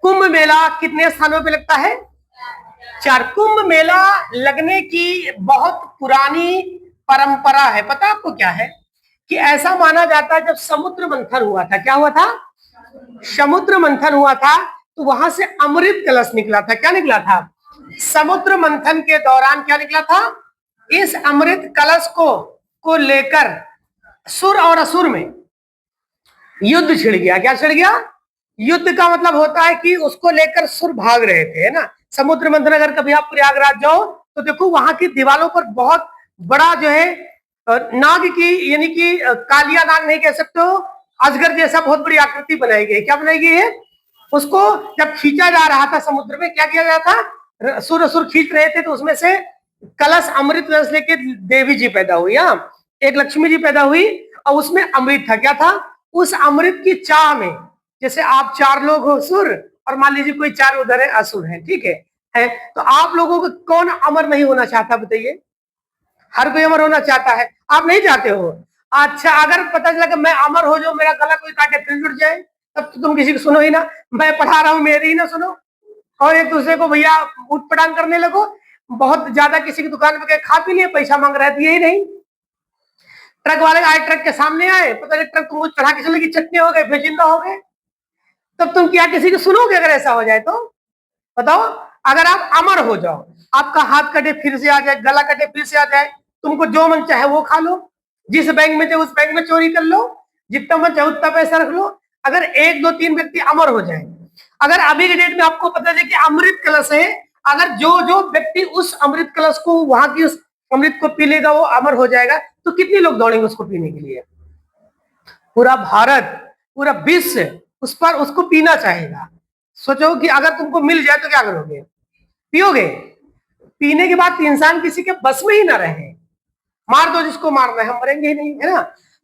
कुंभ मेला कितने स्थानों पे लगता है? 4। कुंभ मेला लगने की बहुत पुरानी परंपरा है। पता आपको क्या है कि ऐसा माना जाता है जब समुद्र मंथन हुआ था। क्या हुआ था? समुद्र मंथन हुआ था तो वहां से अमृत कलश निकला था। क्या निकला था? समुद्र मंथन के दौरान क्या निकला था? इस अमृत कलश को लेकर सुर और असुर में युद्ध छिड़ गया। क्या छिड़ गया? युद्ध का मतलब होता है कि उसको लेकर सुर भाग रहे थे, है ना। समुद्र मंथन अगर कभी आप प्रयागराज जाओ तो देखो वहां की दीवारों पर बहुत बड़ा जो है नाग की, यानी कि कालिया नाग नहीं कह सकते हो, अजगर जैसा बहुत बड़ी आकृति बनाई गई। क्या बनाई गई है? उसको जब खींचा जा रहा था समुद्र में, क्या किया गया था? सुर असुर खींच रहे थे तो उसमें से कलश, अमृत कलश लेके देवी जी पैदा हुई। एक लक्ष्मी जी पैदा हुई और उसमें अमृत था। क्या था? उस अमृत की चाह में, जैसे आप 4 लोग हो सुर और मान लीजिए कोई 4 उधर है असुर है, ठीक है तो आप लोगों को कौन अमर नहीं होना चाहता बताइए? हर कोई अमर होना चाहता है। आप नहीं चाहते हो? अच्छा, अगर पता चला कि मैं अमर हो जाऊं, मेरा गला कोई काटे फिर जुड़ जाए, तब तो तुम किसी को सुनो ही ना। मैं पढ़ा रहा हूं, मेरी ही ना सुनो और एक दूसरे को भैया उठ पटांग करने लगो। बहुत ज्यादा किसी की दुकान पे खा पी लिए, पैसा मांग रहे थे, यही नहीं। ट्रक वाले आए, ट्रक के सामने आए, पता नहीं ट्रक तुमको चढ़ा के चले की चटनी हो गए, बेजिंदा हो गए, तब तुम क्या किसी को सुनोगे? अगर ऐसा हो जाए तो बताओ। अगर आप अमर हो जाओ, आपका हाथ कटे फिर से आ जाए, गला कटे फिर से आ जाए, तुमको जो मन चाहे वो खा लो, जिस बैंक में चाहे उस बैंक में चोरी कर लो, जितना मन चाहे उतना पैसा रख लो। अगर 1 2 3 व्यक्ति अमर हो जाए, अगर अभी के डेट में आपको पता चले कि अमृत कलश है, अगर जो जो व्यक्ति उस अमृत कलश को, वहां की उस अमृत को पी लेगा, वो अमर हो जाएगा, तो कितने लोग दौड़ेंगे उसको पीने के लिए? पूरा भारत, पूरा विश्व उस पर उसको पीना चाहेगा। सोचो कि अगर तुमको मिल जाए तो क्या करोगे? पियोगे? पीने के बाद इंसान किसी के बस में ही ना रहे, मार दो जिसको मारना है, हम मरेंगे ही नहीं, है ना।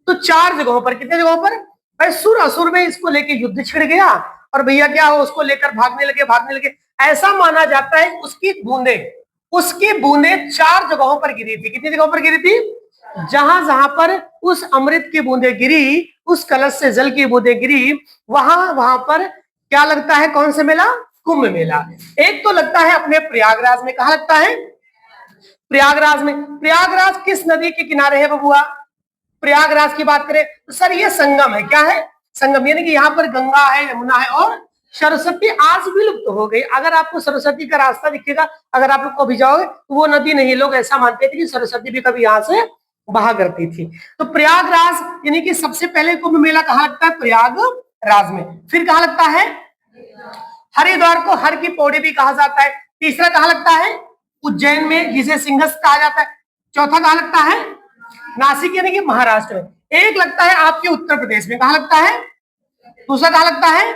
तो 4 जगहों पर, कितने जगहों पर भाई? सुर असुर में इसको लेके युद्ध छिड़ गया और भैया क्या हो, उसको लेकर भागने लगे। ऐसा माना जाता है उसकी बूंदे 4 जगहों पर गिरी थी। कितनी जगहों पर गिरी थी? जहां जहां पर उस अमृत की बूंदे गिरी, उस कलश से जल की बूंदे गिरी, वहां पर क्या लगता है? कौन सा मेला? कुंभ मेला। एक तो लगता है अपने प्रयागराज में। कहां लगता है? प्रयागराज में। प्रयागराज किस नदी के किनारे है बबुआ? प्रयागराज की बात करें तो सर ये संगम है। क्या है? संगम, यानी कि यहाँ पर गंगा है, यमुना है और सरस्वती आज विलुप्त हो गई। अगर आपको सरस्वती का रास्ता दिखेगा, अगर आप लोग कभी जाओगे तो वो नदी नहीं, लोग ऐसा मानते थे कि सरस्वती भी कभी यहाँ से बहा करती थी। तो प्रयागराज, यानी कि सबसे पहले कुंभ मेला कहाँ लगता है? प्रयागराज में। फिर कहाँ लगता है? हरिद्वार को हर की पौड़ी भी कहा जाता है। तीसरा कहाँ लगता है? उज्जैन में, जिसे सिंहस्थ कहा जाता है। चौथा कहाँ लगता है? नासिक, यानी कि महाराष्ट्र में। एक लगता है आपके उत्तर प्रदेश में। कहाँ लगता है? दूसरा कहाँ लगता है?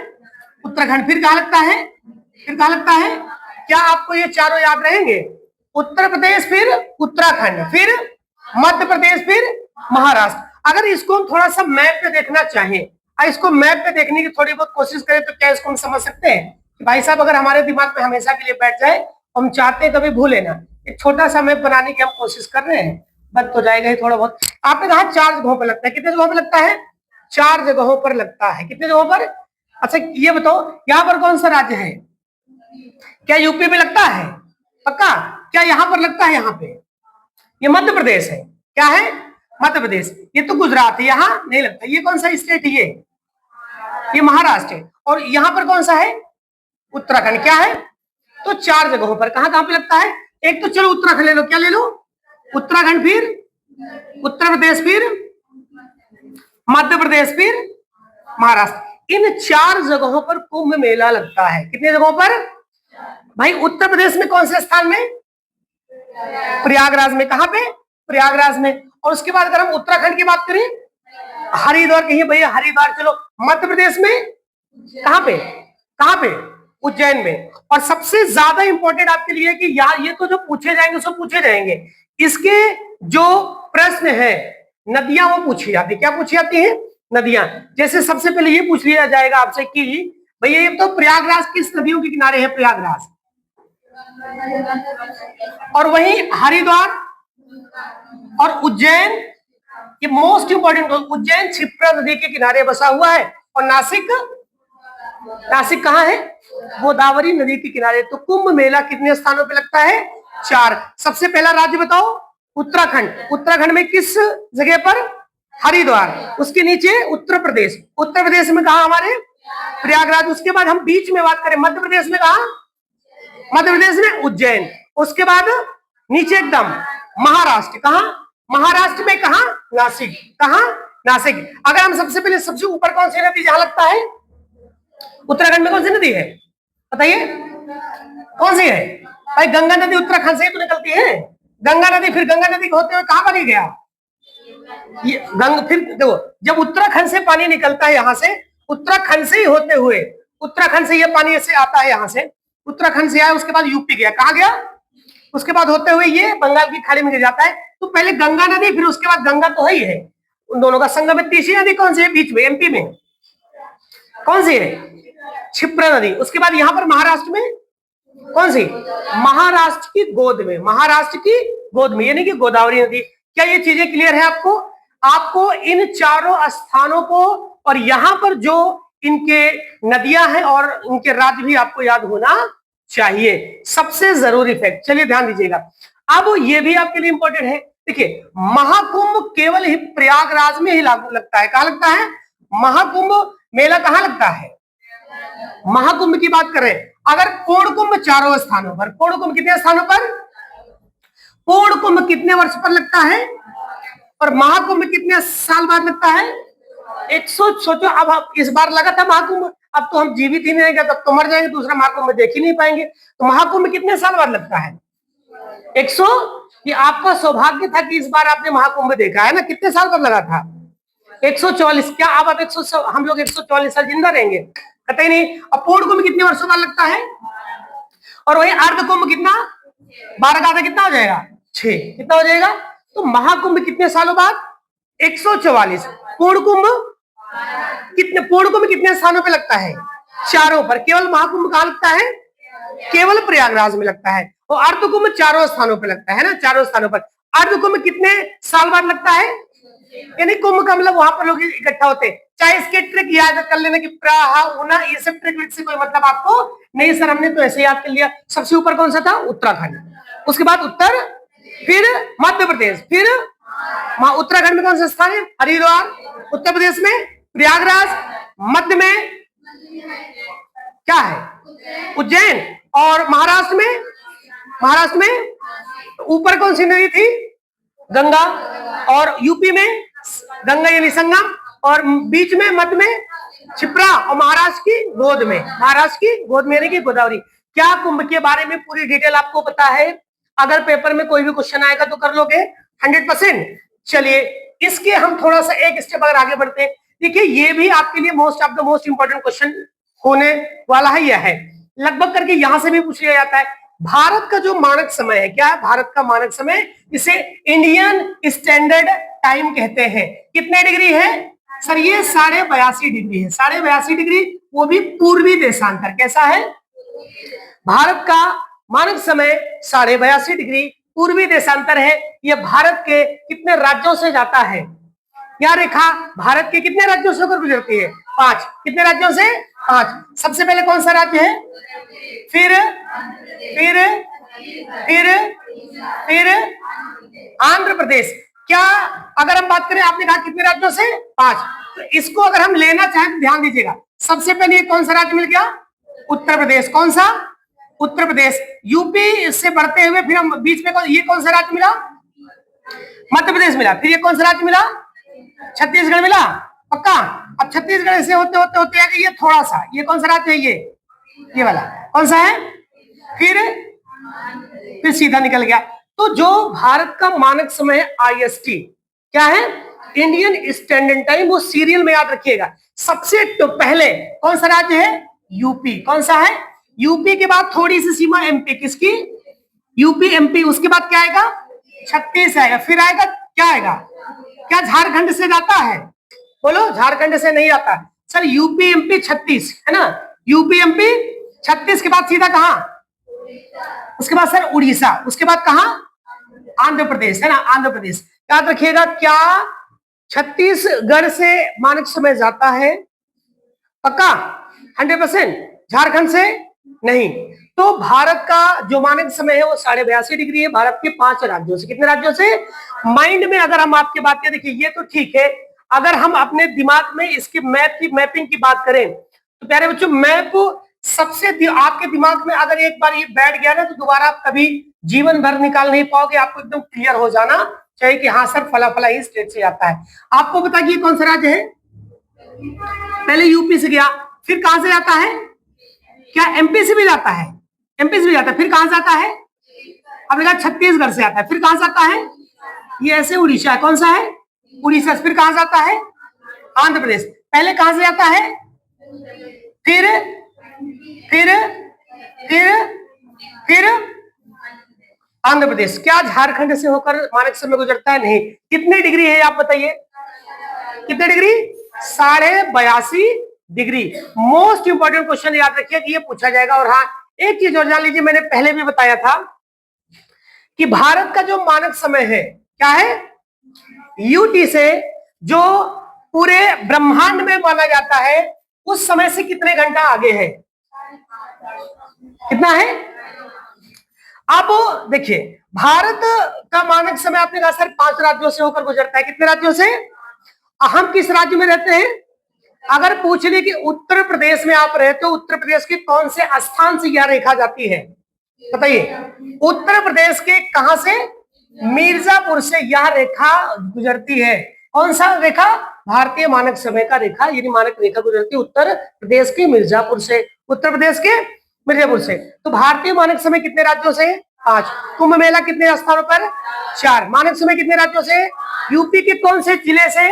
उत्तराखंड। फिर कहाँ लगता है? क्या आपको ये चारों याद रहेंगे? उत्तर प्रदेश, फिर उत्तराखंड, फिर मध्य प्रदेश, फिर महाराष्ट्र। अगर इसको हम थोड़ा सा मैप पे देखना चाहें, इसको मैप पे देखने की थोड़ी बहुत कोशिश करें तो क्या इसको हम समझ सकते हैं कि भाई साहब अगर हमारे दिमाग में हमेशा के लिए बैठ जाए, हम चाहते हैं कभी भूले ना, एक छोटा सा मैप बनाने की हम कोशिश कर रहे हैं, बन तो जाएगा ही थोड़ा बहुत। आपने कहा 4 जगहों पर लगता है। कितने जगहों पर लगता है? 4 जगहों पर लगता है। कितने जगहों पर? अच्छा ये बताओ, यहाँ पर कौन सा राज्य है? क्या यूपी में लगता है? पक्का? क्या यहाँ पर लगता है? यहाँ पे ये मध्य प्रदेश है। क्या है? मध्य प्रदेश। ये तो गुजरात है, यहाँ नहीं लगता। ये कौन सा स्टेट है? ये महाराष्ट्र है। और यहाँ पर कौन सा है? उत्तराखंड। क्या है? तो 4 जगहों पर। कहां कहां पे लगता है? एक तो चलो उत्तराखंड ले लो। क्या ले लो? उत्तराखंड, फिर उत्तर प्रदेश, फिर मध्य प्रदेश, फिर महाराष्ट्र। इन 4 जगहों पर कुंभ मेला लगता है। कितने जगहों पर भाई? उत्तर प्रदेश में कौन से स्थान में? प्रयागराज में। कहां पे? प्रयागराज में। और उसके बाद अगर हम उत्तराखंड की बात करें, हरिद्वार कहिए भैया, हरिद्वार चलो। मध्य प्रदेश में कहां पे? उज्जैन में। और सबसे ज्यादा इंपॉर्टेंट आपके लिए कि यार ये तो जो पूछे जाएंगे सब पूछे जाएंगे, इसके जो प्रश्न है नदियां वो पूछी जाती। क्या पूछी जाती है? नदियां। जैसे सबसे पहले ये पूछ लिया जाएगा आपसे कि भैया ये तो प्रयागराज किस नदियों के किनारे है? प्रयागराज। और वहीं हरिद्वार और उज्जैन, ये मोस्ट इंपॉर्टेंट, उज्जैन क्षिप्रा नदी के किनारे बसा हुआ है। और नासिक नासिक कहाँ है? गोदावरी नदी के किनारे। तो कुंभ मेला कितने स्थानों पे लगता है? 4। सबसे पहला राज्य बताओ, उत्तराखंड। उत्तराखंड में किस जगह पर? हरिद्वार। उसके नीचे उत्तर प्रदेश। उत्तर प्रदेश में कहा हमारे? प्रयागराज। उसके बाद हम बीच में बात करें, मध्य प्रदेश में कहा? मध्य प्रदेश में उज्जैन। उसके बाद नीचे एकदम महाराष्ट्र। कहा? महाराष्ट्र में कहा? नासिक। कहा? नासिक। अगर हम सबसे पहले सबसे ऊपर कौन सी नदी जहां लगता है? उत्तराखंड में कौन सी नदी है बताइए? कौन सी है भाई? गंगा नदी उत्तराखंड से ही तो निकलती है। गंगा नदी, फिर गंगा नदी होते हुए कहां बनी गया ये फिर देखो, जब उत्तराखंड से पानी निकलता है यहां से, उत्तराखंड से ही होते हुए, उत्तराखंड से ये पानी ऐसे आता है, यहां से उत्तराखंड से आया, उसके बाद यूपी गया। कहां गया? उसके बाद होते हुए ये बंगाल की खाड़ी में गिर जाता है। तो पहले गंगा नदी, फिर उसके बाद गंगा तो है ही है, उन दोनों का संगम है। तीसरी नदी कौन सी है बीच में? एमपी में कौन सी है? क्षिप्रा नदी। उसके बाद यहां पर महाराष्ट्र में कौन सी? महाराष्ट्र की गोद में। महाराष्ट्र की गोद में यानी कि गोदावरी नदी। क्या ये चीजें क्लियर है आपको? आपको इन चारों स्थानों को और यहां पर जो इनके नदियां हैं और इनके राज्य भी आपको याद होना चाहिए, सबसे जरूरी फैक्ट। चलिए ध्यान दीजिएगा। अब ये भी आपके लिए इंपॉर्टेंट है। देखिए, महाकुंभ केवल ही प्रयागराज में ही लगता है। कहां लगता है? महाकुंभ मेला कहां लगता है? महाकुंभ की बात करें। अगर पूर्ण कुंभ चारों स्थानों पर, पूर्ण कुंभ कितने स्थानों पर? पूर्ण कुंभ कितने वर्ष पर लगता है? और महाकुंभ कितने साल बाद लगता है? 100। सोचो, अब इस बार लगा था महाकुंभ, अब तो हम जीवित ही नहीं रहेंगे, तब तो मर जाएंगे, दूसरा महाकुंभ देख ही नहीं पाएंगे। तो महाकुंभ कितने साल बाद लगता है? 100। ये आपका सौभाग्य था कि इस बार आपने महाकुंभ देखा है ना। कितने साल बाद लगा था? 144। क्या अब आप 100, हम लोग 144 साल जिंदा रहेंगे? कतई नहीं। अब पूर्ण कुंभ कितने वर्षों बाद लगता है? और वही अर्ध कुंभ कितना? 12 का आधा कितना हो जाएगा? 6। कितना हो जाएगा? तो महाकुंभ कितने सालों बाद? 144। पूर्ण कुंभ कितने? पूर्ण कुंभ कितने स्थानों पे लगता है? चारों पर। केवल महाकुंभ कहां लगता है? केवल प्रयागराज में लगता है। और अर्ध कुंभ चारों स्थानों पे लगता है ना, चारों स्थानों पर। अर्ध कुंभ कितने साल बाद लगता है? यानी कुंभ का मतलब वहां पर लोग इकट्ठा होते हैं। चाहे इसके ट्रिक याद कर लेना कि प्राह उना, ये सब ट्रिक से कोई मतलब आपको नहीं सर, हमने तो ऐसे याद कर लिया। सबसे ऊपर कौन सा था? उत्तराखंड। उसके बाद उत्तर, फिर मध्य प्रदेश, फिर उत्तराखंड में कौन सा स्थान है? हरिद्वार। उत्तर प्रदेश में प्रयागराज। मध्य में क्या है? उज्जैन। और महाराष्ट्र में, महाराष्ट्र में ऊपर कौन सी नदी थी? गंगा। और यूपी में गंगा यानी संगम, और बीच में मध्य में क्षिप्रा, और महाराष्ट्र की गोद में, महाराष्ट्र की गोद में यानी कि गोदावरी। क्या कुंभ के बारे में पूरी डिटेल आपको पता है? अगर पेपर में कोई भी क्वेश्चन आएगा तो कर लोगे 100%। चलिए, इसके हम थोड़ा सा एक स्टेप अगर आगे बढ़ते हैं। देखिए, ये भी आपके लिए most of the most important question होने वाला है। यह है लगभग करके यहां से भी पूछ लिया जाता है। भारत का जो मानक समय है, क्या है भारत का मानक समय? इसे इंडियन स्टैंडर्ड टाइम कहते हैं। कितने डिग्री है सर? ये 82.5 डिग्री है। 82.5 डिग्री, वो भी पूर्वी देशांतर। कैसा है? भारत का मानक समय 82.5 डिग्री पूर्वी देशांतर है। यह भारत के कितने राज्यों से जाता है? यह रेखा भारत के कितने राज्यों से होकर गुजरती है? 5। कितने राज्यों से? 5। सबसे पहले कौन सा राज्य है? फिर आंध्र प्रदेश। क्या अगर हम बात करें, आपने कहा कितने राज्यों से? 5। तो इसको अगर हम लेना चाहें तो ध्यान दीजिएगा, सबसे पहले कौन सा राज्य मिल गया? उत्तर प्रदेश। कौन सा? उत्तर प्रदेश। यूपी से बढ़ते हुए फिर हम बीच में ये कौन सा राज्य मिला? मध्य प्रदेश मिला। फिर ये कौन सा राज्य मिला? छत्तीसगढ़ मिला। पक्का? अब छत्तीसगढ़ से होते होते होते आगे ये थोड़ा सा, ये कौन सा राज्य है? ये वाला कौन सा है? फिर सीधा निकल गया। तो जो भारत का मानक समय है IST, क्या है? Indian standard time. वो सीरियल में याद रखिएगा। सबसे तो पहले कौन सा राज्य है? यूपी। कौन सा है? यूपी के बाद थोड़ी सी सीमा MP। किसकी? UP MP। उसके बाद क्या आएगा? छत्तीस आएगा। फिर आएगा क्या आएगा? क्या झारखंड से जाता है? बोलो, झारखंड से नहीं आता सर। यूपी MP छत्तीस है ना। यूपी MP छत्तीस के बाद सीधा कहां? उसके बाद सर उड़ीसा। उसके बाद कहां? आंध्र प्रदेश है ना, आंध्र प्रदेश। याद रखिएगा, क्या छत्तीसगढ़ से मानक समय जाता है? पक्का? 100%। झारखंड से नहीं। तो भारत का जो मानक समय है वो 82.5 डिग्री है, भारत के 5 राज्यों से। कितने राज्यों से? माइंड में अगर हम आपकी बात करें, देखिए ये तो ठीक है, अगर हम अपने दिमाग में इसके मैपिंग की बात करें तो प्यारे बच्चों, मैप सबसे आपके दिमाग में अगर एक बार ये बैठ गया ना तो दोबारा आप कभी जीवन भर निकाल नहीं पाओगे। आपको एकदम क्लियर हो जाना चाहिए कि हाँ सर फला फला ही स्टेट से आता है। आपको बता कि कौन सा राज्य है? पहले यूपी से गया, फिर कहां से जाता है? क्या एमपी से भी जाता है? एमपी से भी जाता है, फिर कहां से आता है? अब देखा छत्तीसगढ़ से आता है, फिर कहां से आता है? ये ऐसे उड़ीसा, कौन सा है? उड़ीसा। फिर कहां से आता है? आंध्र प्रदेश। पहले कहां से जाता है? फिर फिर फिर फिर आंध्र प्रदेश। क्या झारखंड से होकर मानक समय गुजरता है? नहीं। कितने डिग्री है आप बताइए? कितने degree? 82.5 degree. Most important question याद रखिए कि ये पूछा जाएगा। और हाँ, एक चीज और जान लीजिए, मैंने पहले भी बताया था कि भारत का जो मानक समय है क्या है? यूटी से जो पूरे ब्रह्मांड में माना जाता है उस समय से कितने घंटा आगे है? कितना है? अब देखिए, भारत का मानक समय आपने कहा सर 5 राज्यों से होकर गुजरता है। कितने राज्यों से? हम किस राज्य में रहते हैं? अगर पूछ ले कि उत्तर प्रदेश में आप रहते हो, उत्तर प्रदेश के कौन से स्थान से यह रेखा जाती है? बताइए। उत्तर प्रदेश के कहां से? मिर्जापुर से यह रेखा गुजरती है। कौन सा रेखा? भारतीय मानक समय का रेखा, यानी मानक रेखा गुजरती है उत्तर प्रदेश के मिर्जापुर से। उत्तर प्रदेश के मिर्जापुर से। तो भारतीय मानक समय कितने राज्यों से? 5। कुंभ मेला कितने स्थानों पर? 4। मानक समय कितने राज्यों से? यूपी के कौन से जिले से?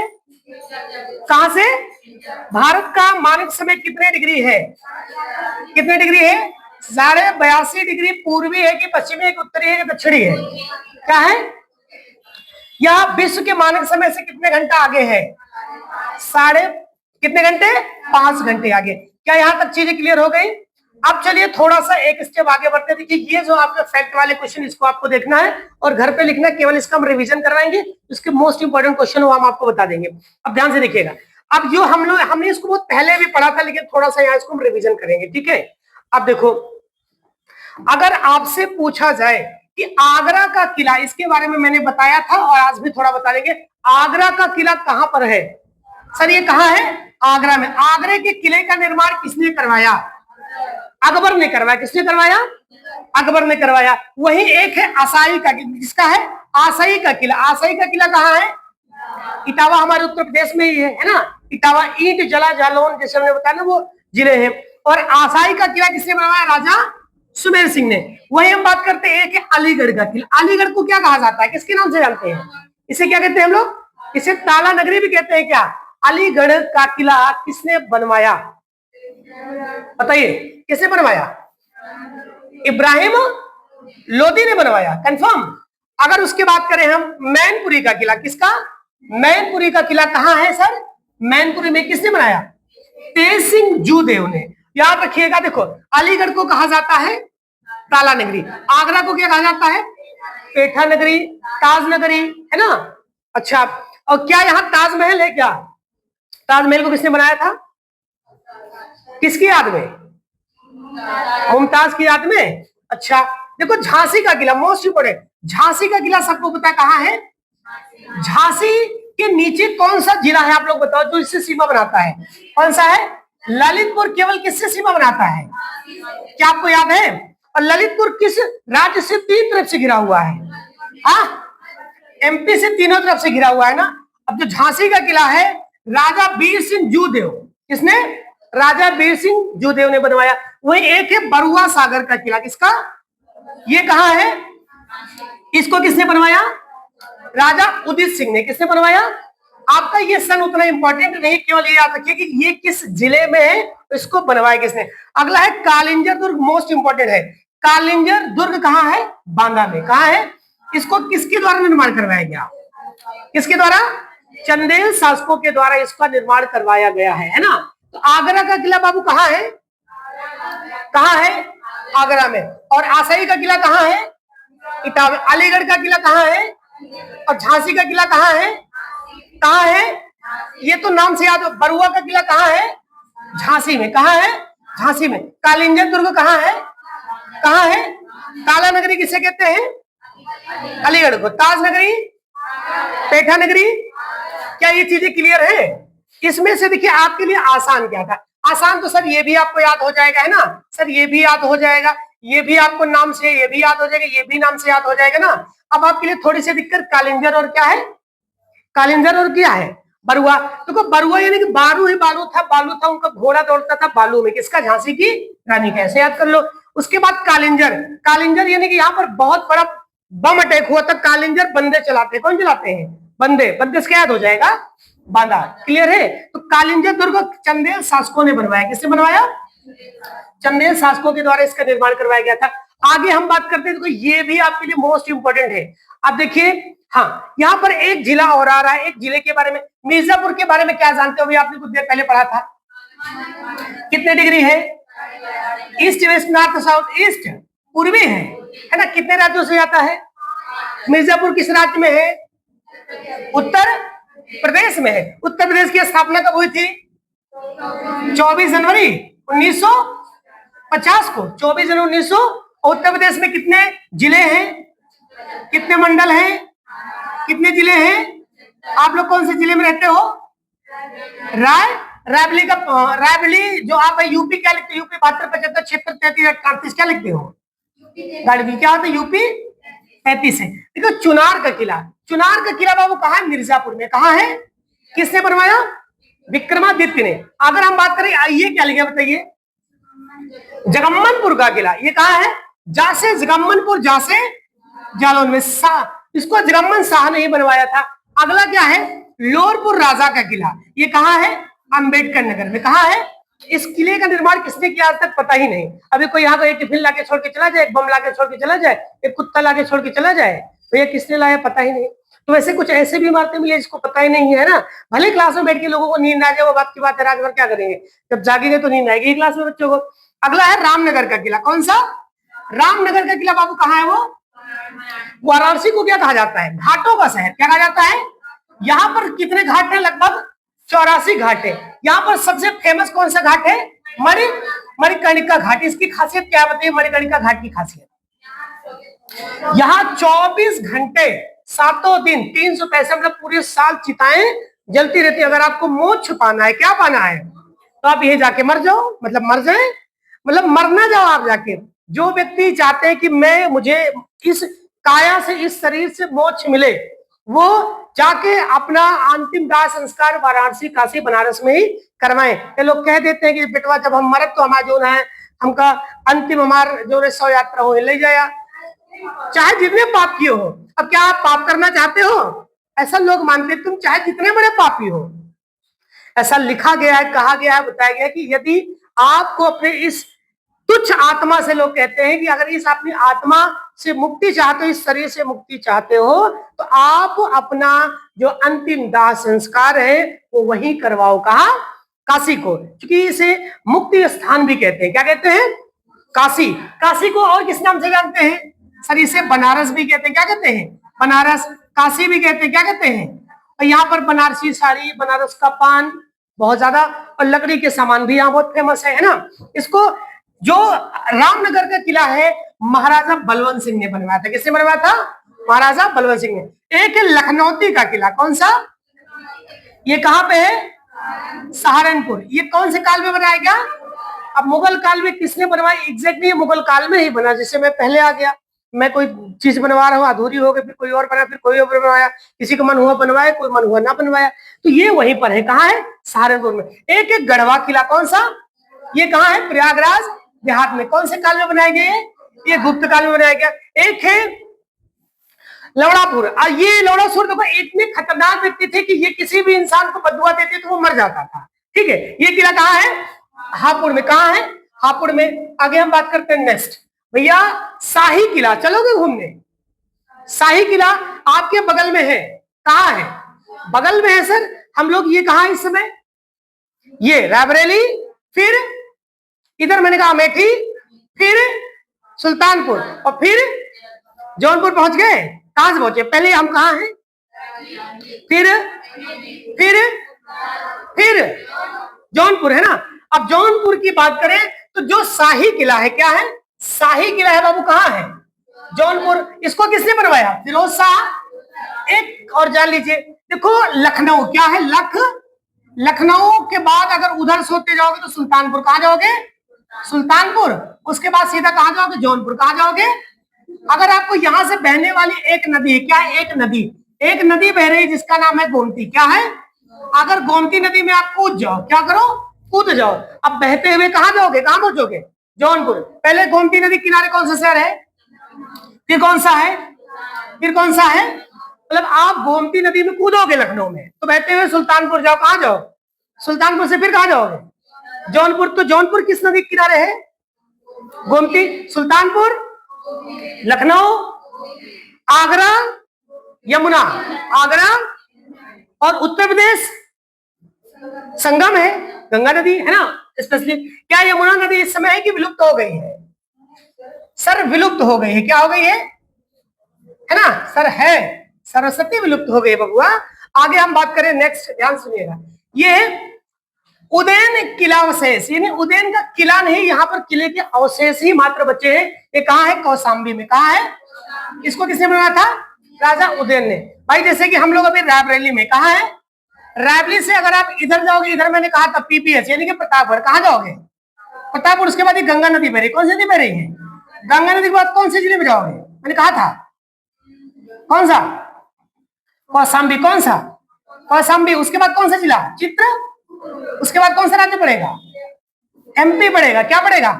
कहां से? भारत का मानक समय कितने डिग्री है? कितने डिग्री है? 82.5 डिग्री। पूर्वी है कि पश्चिमी है कि उत्तरी है कि दक्षिणी है? क्या है? यह विश्व के मानक समय से कितने घंटा आगे है? कितने घंटे? 5 घंटे आगे। क्या यहां तक चीजें क्लियर हो गई? अब चलिए थोड़ा सा एक स्टेप आगे बढ़ते हैं। देखिए ये जो आपके फैक्ट वाले क्वेश्चन, इसको आपको देखना है और घर पे लिखना है। केवल इसका हम रिवीजन करवाएंगे, इसके मोस्ट इंपोर्टेंट क्वेश्चन वो हम आपको बता देंगे। अब ध्यान से देखिएगा। अब जो हमने इसको बहुत पहले भी पढ़ा था, लेकिन थोड़ा सा यहाँ इसको हम रिवीजन करेंगे, ठीक है? अब देखो, अगर आपसे पूछा जाए कि आगरा का किला, इसके बारे में मैंने बताया था और आज भी थोड़ा बता देंगे। आगरा का किला कहां पर है? सर ये कहां है? आगरा में। आगरे के किले का निर्माण किसने करवाया? अकबर ने करवाया। किसने करवाया? अकबर ने करवाया। वही एक है आसाई का, किसका है? आसाई का किला। आसाई का किला कहां है? इटावा, हमारे उत्तर प्रदेश में ही है ना। इटावा, ईंट जला जालौन जैसे हमने बताया ना, वो जिले हैं। और आसाई का किला किसने बनवाया? राजा सुमेर सिंह ने। वही हम बात करते हैं, एक है अलीगढ़ का किला। अलीगढ़ को क्या कहा जाता है? किसके नाम से जानते हैं? इसे क्या कहते हैं हम लोग? इसे ताला नगरी भी कहते हैं। क्या? अलीगढ़ का किला किसने बनवाया? बताइए, किसने बनवाया? इब्राहिम लोदी ने बनवाया। कंफर्म? अगर उसकी बात करें हम, मैनपुरी का किला, किसका? मैनपुरी का किला कहां है सर? मैनपुरी में। किसने बनाया? तेज सिंह जूदेव ने। याद रखिएगा। देखो, अलीगढ़ को कहा जाता है ताला नगरी, आगरा को क्या कहा जाता है? पेठा नगरी, ताज नगरी, है ना? अच्छा, और क्या यहाँ ताजमहल है? क्या ताजमहल को किसने बनाया था? किसकी याद में? मुमताज की याद में। अच्छा, देखो झांसी का किला, मोस्ट इंपोर्टेंट। झांसी का किला सबको पता कहां है? झांसी के नीचे कौन सा जिला है आप लोग बताओ, जो इससे सीमा बनाता है? कौन सा है? ललितपुर। केवल किससे सीमा बनाता है? क्या आपको याद है? और ललितपुर किस राज्य से 3 तरफ से घिरा हुआ है? हाँ, एमपी से तीनों तरफ से घिरा हुआ है ना। अब जो झांसी का किला है, राजा वीर सिंह जूदेव, किसने? राजा वीर सिंह जूदेव ने बनवाया। वही एक है बरुआ सागर का किला। किसका? ये कहां है? इसको किसने बनवाया? राजा उदित सिंह ने। किसने बनवाया? आपका ये सन उतना इंपॉर्टेंट नहीं, केवल ये याद रखिए कि ये किस जिले में है, इसको बनवाया किसने। अगला है कालिंजर दुर्ग, मोस्ट इंपॉर्टेंट है। कालिंजर दुर्ग कहां है? बांदा में। कहां है? इसको किसके द्वारा निर्माण करवाया गया? किसके द्वारा? चंदेल शासकों के द्वारा इसका निर्माण करवाया गया है ना। तो आगरा का किला बाबू कहां है? कहां है? आगरा में। और आसाई का किला कहां है? इटावा। अलीगढ़ का किला कहां है? और झांसी का किला कहां है? कहां है? ये तो नाम से याद हो। बरुआ का किला कहां है? झांसी में। कहां है? झांसी में। कालिंजर दुर्ग कहाँ है? कहाँ है? काला नगरी किसे कहते हैं? अलीगढ़ को। ताज नगरी, पेठा नगरी। क्या ये चीजें क्लियर है? इसमें से देखिए आपके लिए आसान क्या था? आसान तो सर ये भी आपको याद हो जाएगा, है ना सर, ये भी याद हो जाएगा, ये भी आपको नाम से ये भी याद हो जाएगा, ये भी नाम से याद हो जाएगा ना। अब आपके लिए थोड़ी सी दिक्कत कालिंजर और क्या है? कालिंजर और क्या है? बरुआ। देखो बरुआ यानी कि बालू ही बालू था, उनका घोड़ा दौड़ता था बालू में, किसका? झांसी की रानी का। ऐसे याद कर लो। उसके बाद कालिंजर, कालिंजर यानी कि यहाँ पर बहुत बड़ा बम अटैक हुआ था। कालिंजर बंदे चलाते हैं। कौन चलाते हैं? बंदे। बंदे से याद हो जाएगा? बांदा। क्लियर है? तो कालिंजर दुर्ग चंदेल शासकों ने बनवाया। किसने बनवाया? चंदेल शासकों के द्वारा इसका निर्माण करवाया गया था। आगे हम बात करते हैं तो ये भी आपके लिए मोस्ट इंपोर्टेंट है। अब देखिए, हाँ यहाँ पर एक जिला और आ रहा है। एक जिले के बारे में, मिर्जापुर के बारे में क्या जानते हो? आपने कुछ देर पहले पढ़ा था। कितने डिग्री है? East, west, north, south. East पूर्वी है ना। कितने राज्यों से आता है? मिर्जापुर किस राज्य में है? उत्तर प्रदेश में है। उत्तर प्रदेश की स्थापना कब हुई थी? 24 जनवरी 1950 को। 24 जनवरी 1900। उत्तर प्रदेश में कितने जिले हैं? कितने मंडल हैं? कितने जिले हैं? आप लोग कौन से जिले में रहते हो? रायबरेली का, रायबरेली जो आप यूपी क्या लिखते हो? यूपी 72, 75, 76, 33, 38 क्या लिखते हो? गाड़ी क्या होता है? यूपी 35 है। देखो चुनार का किला, चुनार का किला बाबू कहाँ है? मिर्जापुर में। कहाँ है? किसने बनवाया? विक्रमादित्य ने। अगर हम बात करें, ये क्या लिखा बताइए? जगम्मनपुर का किला। ये कहाँ है? जा से जगम्मनपुर, जा से जालौन में। इसको जगम्मन शाह ने ही बनवाया था। अगला क्या है? लोरपुर राजा का किला। ये कहाँ है? अंबेडकर नगर में। कहाँ है? इस किले का निर्माण किसने किया आज तक पता ही नहीं। अभी कोई यहाँ को एक टिफिन लाके छोड़ के चला जाए, एक बम लाके छोड़ के चला जाए, एक कुत्ता लाके छोड़ के चला जाए, तो ये किसने लाया पता ही नहीं। तो वैसे कुछ ऐसे भी इमारतें मिली जिसको पता ही नहीं है ना। भले क्लास में बैठ के लोगों को नींद आ जाए, वो बात की बात है, रात भर क्या करेंगे, जब जागेंगे तो नींद आएगी क्लास में बच्चों को। अगला है रामनगर का किला। कौन सा? रामनगर का किला बाबू कहाँ है? वो वाराणसी को क्या कहा जाता है? घाटों का शहर। क्या कहा जाता है? यहाँ पर कितने घाट है? लगभग 84 घाट है। यहाँ पर सबसे फेमस कौन सा घाट है? मणिकर्णिका घाट। इसकी खासियत क्या बताइए? मणिकर्णिका घाट की खासियत, यहाँ 24 घंटे 7 दिन 365 मतलब पूरे साल चिताएं जलती रहती है। अगर आपको मोक्ष पाना है, क्या पाना है, तो आप यही जाके मर जाओ, मतलब मर जाए, मतलब मर ना जाओ आप जाके। जो व्यक्ति चाहते हैं कि मुझे इस काया से, इस शरीर से मोक्ष मिले, वो जाके अपना अंतिम दाह संस्कार वाराणसी, काशी, बनारस में ही करवाएं। ये लोग कह देते हैं कि बेटवा जब हम मरत तो हमारा जो है हमका अंतिम हमार जो है 100 यात्रा हो ले जाया, चाहे जितने पाप किए हो। अब क्या आप पाप करना चाहते हो? ऐसा लोग मानते हैं। तुम चाहे जितने बड़े पापी हो, ऐसा लिखा गया है, कहा गया है, बताया गया कि यदि आपको अपने इस तुच्छ आत्मा से, लोग कहते हैं कि अगर इस अपनी आत्मा से मुक्ति चाहते हो, इस शरीर से मुक्ति चाहते हो, तो आप अपना जो अंतिम दाह संस्कार है वो वहीं करवाओ। कहा? काशी को। क्योंकि इसे मुक्ति स्थान भी कहते हैं। क्या कहते हैं? काशी। काशी को और किस नाम से जानते हैं? सर इसे बनारस भी कहते हैं। क्या कहते हैं? बनारस। काशी भी कहते हैं। क्या कहते हैं? और यहाँ पर बनारसी साड़ी, बनारस का पान बहुत ज्यादा, और लकड़ी के सामान भी यहाँ बहुत फेमस है ना। इसको जो रामनगर का किला है, महाराजा बलवंत सिंह ने बनवाया था। किसने बनवाया था? महाराजा बलवंत सिंह ने। एक है लखनौती का किला। कौन सा? ये कहाँ पे है? सहारनपुर। ये कौन से काल में बनाया गया? अब मुगल काल में किसने बनवाया? एग्जैक्टली मुगल काल में ही बना। जिससे मैं पहले आ गया, मैं कोई चीज बनवा रहा हूँ, अधूरी हो गई, फिर कोई और बना, फिर कोई और बनवाया, किसी का मन हुआ बनवाया, कोई मन हुआ ना बनवाया। तो ये वहीं पर है। कहाँ है? सहारनपुर में। एक एक गढ़वा किला। कौन सा? ये कहाँ है? प्रयागराज देहात में। कौन से काल में बनाया गया? ये गुप्त काल में बनाया गया। एक है लवड़ापुर। और ये लवड़ासुर देखो इतने खतरनाक व्यक्ति थे कि ये किसी भी इंसान को बदुआ देते तो वो मर जाता था। ठीक है। ये किला कहाँ है? हापुड़ में। कहाँ है? हापुड़ में। आगे हम बात करते हैं नेक्स्ट भैया, शाही किला। चलोगे घूमने? शाही किला आपके बगल में है। कहाँ है? बगल में है सर। हम लोग ये कहाँ इस समय? ये रायबरेली, फिर इधर मैंने कहा अमेठी, फिर सुल्तानपुर, और फिर जौनपुर पहुंच गए। कहां से पहुंचे? पहले हम कहाँ हैं? फिर जौनपुर है ना। अब जौनपुर की बात करें तो जो शाही किला है, क्या है, शाही किला है बाबू, कहाँ है, जौनपुर। इसको किसने बनवाया, फिरोज शाह। एक और जान लीजिए, देखो लखनऊ क्या है, लखनऊ के बाद अगर उधर से होते जाओगे तो सुल्तानपुर, कहाँ जाओगे, सुल्तानपुर। उसके बाद सीधा कहाँ जाओगे, जौनपुर, कहाँ जाओगे। अगर आपको यहां से बहने वाली एक नदी है, क्या है, एक नदी बह रही है जिसका नाम है गोमती, क्या है। अगर गोमती नदी में आप कूद जाओ, क्या करो, कूद जाओ। अब बहते हुए कहाँ जाओगे, कहाँ पहुंचोगे, जौनपुर। पहले गोमती नदी किनारे कौन सा शहर है, फिर कौन सा है, फिर कौन सा है। मतलब आप गोमती नदी में कूदोगे लखनऊ में, तो बहते हुए सुल्तानपुर जाओ, कहाँ जाओ, सुल्तानपुर से फिर कहाँ जाओगे, जौनपुर। तो जौनपुर किस नदी के किनारे है, गोमती। सुल्तानपुर, लखनऊ, आगरा, यमुना, आगरा और उत्तर प्रदेश संगम है, गंगा नदी है ना स्पेशली। क्या यमुना नदी इस समय है कि विलुप्त हो गई है, सर विलुप्त हो गई है, क्या हो गई है ना सर, है, सरस्वती विलुप्त हो गई बबुआ। आगे हम बात करें नेक्स्ट, ध्यान सुनिएगा, ये उदयन किला अवशेष, यानी उदयन का किला नहीं, यहाँ पर किले के अवशेष ही मात्र बचे हैं। ये कहाँ है, कौशाम्बी में, कहाँ है, इसको किसने बनाया था, राजा उदयन ने। भाई जैसे कि हम लोग अभी रायबरेली में, कहाँ है, रायबरेली से अगर आप इधर जाओगे, इधर मैंने कहा था पीपीएस यानी कि प्रतापगढ़, कहाँ जाओगे, प्रतापगढ़। उसके बाद गंगा नदी बह रही, कौन सी नदी बह रही है, गंगा नदी के बाद कौन से जिले में जाओगे, मैंने कहा था कौन सा, कौशाम्बी, कौन सा, कौशाम्बी। उसके बाद कौन सा जिला, चित्र। उसके बाद कौन सा राज्य पड़ेगा, एमपी पड़ेगा, क्या पड़ेगा।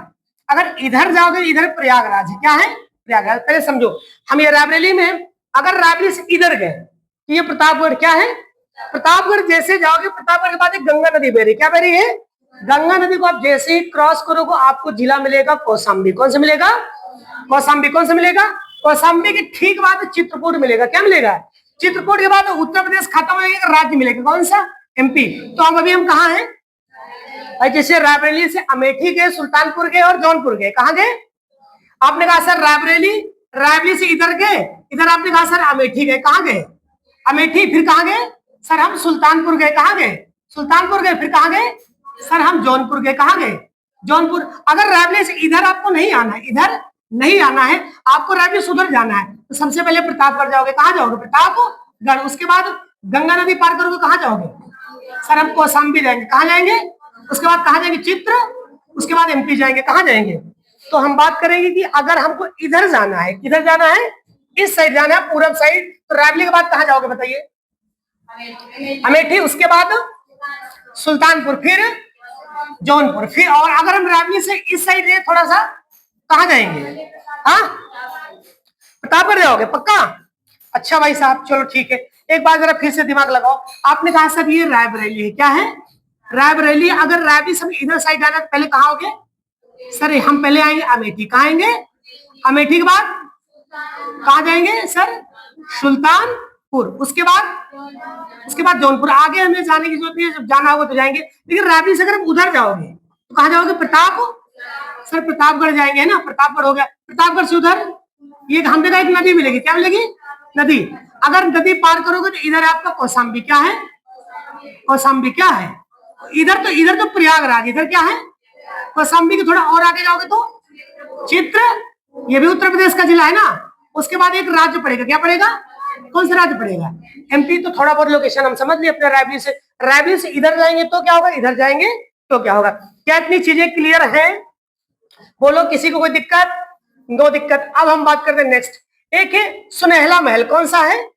अगर इधर जाओगे, इधर प्रयागराज है, क्या है, प्रयागराज। पहले समझो, हम ये रायबरेली में, अगर रायबरेली से इधर गए तो ये प्रतापगढ़, क्या है, प्रतापगढ़। जैसे जाओगे प्रतापगढ़ के बाद एक गंगा नदी बह रही, क्या बह रही है, गंगा नदी को आप जैसे ही क्रॉस करोगे आपको जिला मिलेगा कौशाम्बी, कौन सा मिलेगा, कौशाम्बी। कौन सा मिलेगा, कौशाम्बी के ठीक बाद चित्रकूट मिलेगा, क्या मिलेगा, चित्रकूट के बाद उत्तर प्रदेश खत्म हो जाएगा, राज्य मिलेगा कौन सा, एमपी। तो हम अभी हम कहाँ हैं, जैसे रायबरेली से अमेठी गए, सुल्तानपुर गए और जौनपुर गए, कहाँ गए, आपने कहा सर रायबरेली से इधर गए, इधर आपने कहा सर अमेठी गए, कहाँ गए, अमेठी। फिर कहाँ गए सर, हम सुल्तानपुर गए, कहाँ गए, सुल्तानपुर गए। फिर कहाँ गए सर, हम जौनपुर गए, कहाँ गए, जौनपुर। अगर रायबरेली से इधर आपको नहीं आना है, इधर नहीं आना है, आपको रायबरेली से उधर जाना है, तो सबसे पहले प्रतापगढ़ जाओगे, कहाँ जाओगे, प्रतापगढ़। उसके बाद गंगा नदी पार करोगे, कहाँ जाओगे सर, हम कौशाम्बी जाएंगे, कहाँ जाएंगे। उसके बाद कहाँ जाएंगे, चित्र। उसके बाद एमपी जाएंगे, कहाँ जाएंगे। तो हम बात करेंगे कि अगर हमको इधर जाना है, किधर जाना है, इस साइड जाना है, पूरब साइड, तो रायबरेली के बाद कहाँ जाओगे बताइए, अमेठी। उसके बाद सुल्तानपुर, फिर जौनपुर। फिर और अगर हम रायबरेली से इस साइड जाए थोड़ा सा, कहाँ जाएंगे, हाँ प्रतापगढ़ जाओगे पक्का। अच्छा भाई साहब, चलो ठीक है, एक बार जरा फिर से दिमाग लगाओ। आपने कहा सर ये रायबरेली है, क्या है, रायबरेली। अगर रायबरेली से इधर साइड आना, पहले कहाँ होगे सर, हम पहले आएंगे अमेठी, कहाँ आएंगे, अमेठी के बाद कहाँ जाएंगे सर, सुल्तानपुर। उसके बाद जौनपुर। आगे हमें जाने की जरूरत नहीं है, जब जाना होगा तो जाएंगे। लेकिन रायबरेली से अगर उधर जाओगे तो कहाँ जाओगे, सर प्रतापगढ़ जाएंगे, है ना, प्रतापगढ़ हो गया। प्रतापगढ़ से उधर ये हम देखा एक नदी मिलेगी, क्या मिलेगी, नदी। अगर नदी पार करोगे तो इधर आपका कौशाम्बी, क्या है, कौशाम्बी क्या है, इधर तो प्रयागराज, इधर क्या है, कौशाम्बी के थोड़ा और आगे जाओगे तो चित्र, ये भी उत्तर प्रदेश का जिला है ना। उसके बाद एक राज्य पड़ेगा, क्या पड़ेगा, कौन सा राज्य पड़ेगा, एमपी। तो थोड़ा बहुत लोकेशन हम समझ लिए अपने रायबरेली से इधर जाएंगे तो क्या होगा, इधर जाएंगे तो क्या होगा। क्या इतनी चीजें क्लियर हैं, बोलो किसी को कोई दिक्कत, नो दिक्कत। अब हम बात करते हैं नेक्स्ट, एक है सुनहला महल, कौन सा है,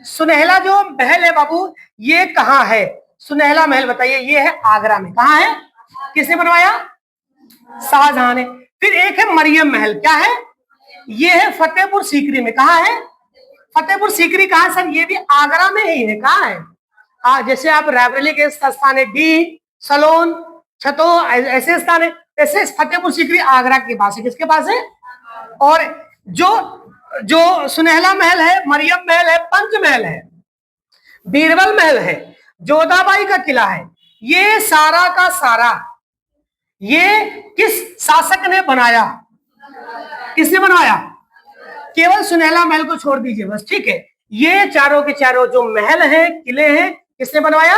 सुनहला जो महल है बाबू, ये कहाँ है, सुनहला महल बताइए। ये है आगरा में, कहाँ है, किसने बनवाया, शाहजहां ने। फिर एक है मरियम महल, क्या है, ये है फतेहपुर सीकरी में, कहाँ है, फतेहपुर सीकरी कहाँ सर, ये भी आगरा में ही है, कहाँ है, जैसे आप रायबरेली के स्थान है डी, सलोन, छतो, ऐसे स्थान है, ऐसे फतेहपुर सीकरी आगरा के पास है, किसके पास है। और जो सुनहला महल है, मरियम महल है, पंचमहल है, बीरबल महल है, जोधाबाई का किला है, ये सारा का सारा ये किस शासक ने बनाया, किसने बनवाया, केवल सुनहला महल को छोड़ दीजिए बस, ठीक है। ये चारों के चारों जो महल हैं, किले हैं, किसने बनवाया,